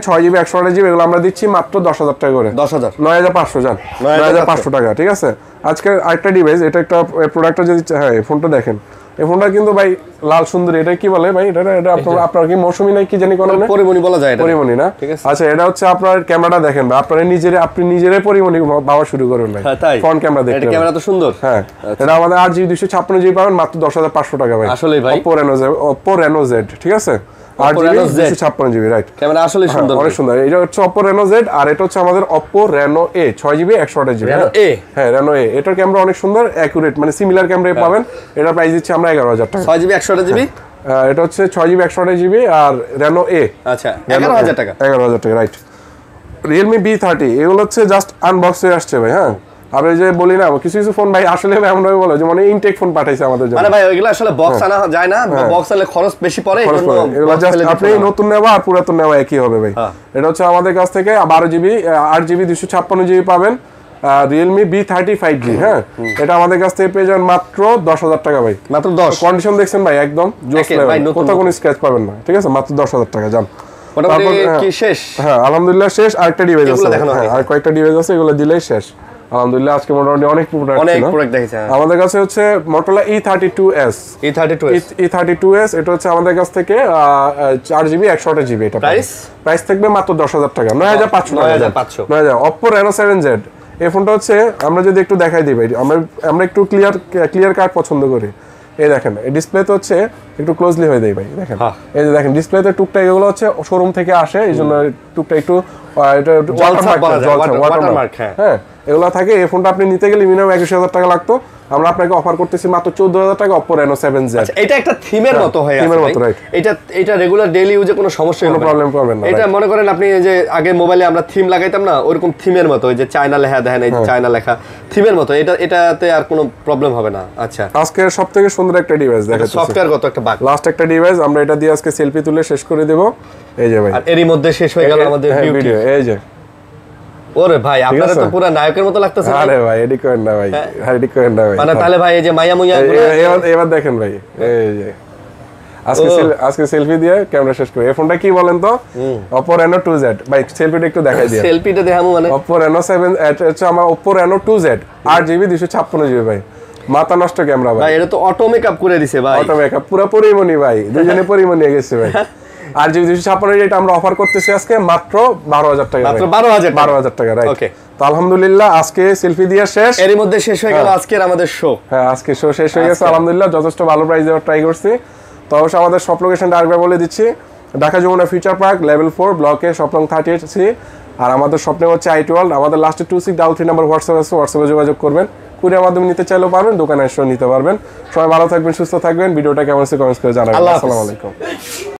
6GB 128GB এগুলো আমরা দিচ্ছি মাত্র 10,000 টাকা করে। 10,000 9,500 জান, 9,500 টাকা। ঠিক আছে। আজকে আরেকটা ডিভাইস, এটা একটা প্রোডাক্টটা যদি হ্যাঁ এই ফোনটা দেখেন, এই ফোনটা কিন্তু ভাই লাল সুন্দরী, এটা কি বলে ভাই, এটা আপনার কি মৌসুমী নাই কি জানি কোন না, পরিমণি বলা যায়, এটা পরিমণি না। আচ্ছা এটা হচ্ছে আপনার ক্যামেরাটা দেখেন ভাই, আপনি নিজেরে পরিমণি ভাবা শুরু করুন ভাই। ফ্রন্ট ক্যামেরা দেখেন, এটা ক্যামেরা তো সুন্দর। হ্যাঁ এটা আমাদের 8GB 256GB পাবেন মাত্র 10,500 টাকা ভাই। আসলে ভাই Oppo Reno Z, ঠিক আছে, 8GB 256GB, রাইট। ক্যামেরা আসলে সুন্দর, অনেক সুন্দর। এটা হচ্ছে Oppo Reno Z, আর এটা হচ্ছে আমাদের Oppo Reno A 6GB 128GB। Reno A, হ্যাঁ Reno A, এটার ক্যামেরা অনেক সুন্দর, অ্যাকুরেট, মানে সিমিলার ক্যামেরা পাবেন। এটার প্রাইস দিচ্ছি আমরা 11,000 টাকা। 6GB 128GB, এটা হচ্ছে 6GB 128GB R Reno A, আচ্ছা 11,000 টাকা। 11,000 টাকা, রাইট। Realme B30 এগুলো হচ্ছে জাস্ট আনবক্স হয়ে আসছে ভাই। হ্যাঁ আমরা যে বলি না কিছু কিছু ফোন ভাই আসলে এমন ভাবে বলে যে মানে ইনটেক ফোন পাঠাইছে আমাদের জন্য, মানে ভাই ওইগুলো আসলে বক্স আনা যায় না, বক্স আনলে খরচ বেশি পড়ে, এজন্য এগুলো জাস্ট আপনি নতুন নেওয়া আর পুরাতন নেওয়া একই হবে ভাই। এটা হচ্ছে আমাদের কাছ থেকে 12GB 8GB 256GB পাবেন, Realme B30 5G। হ্যাঁ এটা আমাদের কাছ থেকে পেয়ে যাবেন মাত্র 10,000 টাকা ভাই। মাত্র 10। কন্ডিশন দেখছেন ভাই একদম জোস লেভেল, কোথাও কোনো স্ক্র্যাচ পাবেন না। ঠিক আছে, মাত্র 10,000 টাকা যান। মোটামুটি কি শেষ? হ্যাঁ আলহামদুলিল্লাহ শেষ। আরেকটা ডিভাইস আছে, হ্যাঁ আর কয়েকটা ডিভাইস আছে, এগুলো দিলেই শেষ আলহামদুলিল্লাহ। আজকে মোটামুটি অনেক প্রোডাক্ট দেখেছি আমাদের কাছে। হচ্ছে Motorola E32s, E32s এটা হচ্ছে আমাদের কাছ থেকে 4GB 128GB। এটা প্রাইস থাকবে মাত্র 10,000 টাকা, 9,500। Oppo Reno 7Z, এই ফোনটা হচ্ছে আমরা যদি একটু দেখাই দিই ভাই, আমরা একটু ক্লিয়ার কাট পছন্দ করি। এই দেখেন এই ডিসপ্লেতে হচ্ছে একটু ক্লোজলি হয়ে দেয় ভাই, দেখেন এই যে দেখেন ডিসপ্লেতে টুকটাক এগুলো হচ্ছে শোরুম থেকে আসে, এই জন্য টুকটাক একটু ওয়াটারমার্ক, হ্যাঁ এগুলো থাকে। এই ফোনটা আপনি নিতে গেলে মিনিমাম 21,000 টাকা লাগতো, আমরা আপনাকে অফার করতেছি মাত্র 14,000 টাকা Oppo Reno 7Z। এটা একটা থিমের মতো হয়ে আছে, এটা রেগুলার ডেইলি ইউজে কোনো সমস্যা হবে না, কোনো প্রবলেম করবে না। এটা মনে করেন আপনি যে আগে মোবাইলে আমরা থিম লাগাইতাম না, ওরকম থিমের মতো, ওই যে চায়না লেখা দেখেন, এই চায়না লেখা থিমের মতো, এটাতে আর কোনো প্রবলেম হবে না। আচ্ছা আজকে সবথেকে সুন্দর একটা ডিভাইস দেখাচ্ছি, সফটওয়্যারগত একটা বাগ, লাস্ট একটা ডিভাইস, আমরা এটা দিয়ে আজকে সেলফি তুলে শেষ করে দেব। এই যে ভাই, আর এরই মধ্যে শেষ হয়ে গেল আমাদের ভিডিও। এই যে ওরে ভাই আপনারা তো পুরো নায়কের মতো লাগতেছে। আরে ভাই এডি করেন না ভাই, এডি করেন না ভাই। মানে তাহলে ভাই এই যে মাইয়া মুইয়া এবার দেখেন ভাই, এই যে আজকে সেলফি দিয়ে ক্যামেরা শেষ করি। এই ফোনটা কি বলেন তো? Oppo Reno 2Z ভাই, সেলফিটা একটু দেখাই দিই। সেলফিটা দেখামু মানে Oppo Reno 7 হচ্ছে আমার Oppo Reno 2Z 8GB 256GB ভাই, মাথা নষ্ট ক্যামেরা ভাই। এটা তো অটো মেকআপ করে দিছে ভাই, অটো মেকআপ পুরো পরিমণি ভাই, দুজনে পরিমণি হয়ে গেছে ভাই। 8GB 256GB এটা আমরা অফার করতেছি আজকে মাত্র 12,000 টাকা, মাত্র 12,000 টাকা, রাইট। ওকে তো আলহামদুলিল্লাহ আজকে সেলফি দিয়ে শেষ, এরই মধ্যে শেষ হয়ে গেল আজকের আমাদের শো। হ্যাঁ আজকে শো শেষ হয়ে গেছে আলহামদুলিল্লাহ, যথেষ্ট ভালো প্রাইস দেওয়ার ট্রাই করছি। তো অবশ্যই আমাদের শপ লোকেশনটা আরেকবার বলে দিচ্ছি, Dhaka Jamuna future park level 4 ব্লকে শপ নং 38C। আর আমাদের শপ নেম হচ্ছে IT World। আমাদের লাস্টে 2633 নাম্বার হোয়াটসঅ্যাপ আছে, হোয়াটসঅ্যাপে যোগাযোগ করবেন। কুরিয়ার মাধ্যমে নিতে চাইলেও পারবেন, দোকানে এসেও নিতে পারবেন। সবাই ভালো থাকবেন, সুস্থ থাকবেন। ভিডিওটা কেমন হচ্ছে কমেন্টস করে জানাবেন। আসসালামু আলাইকুম।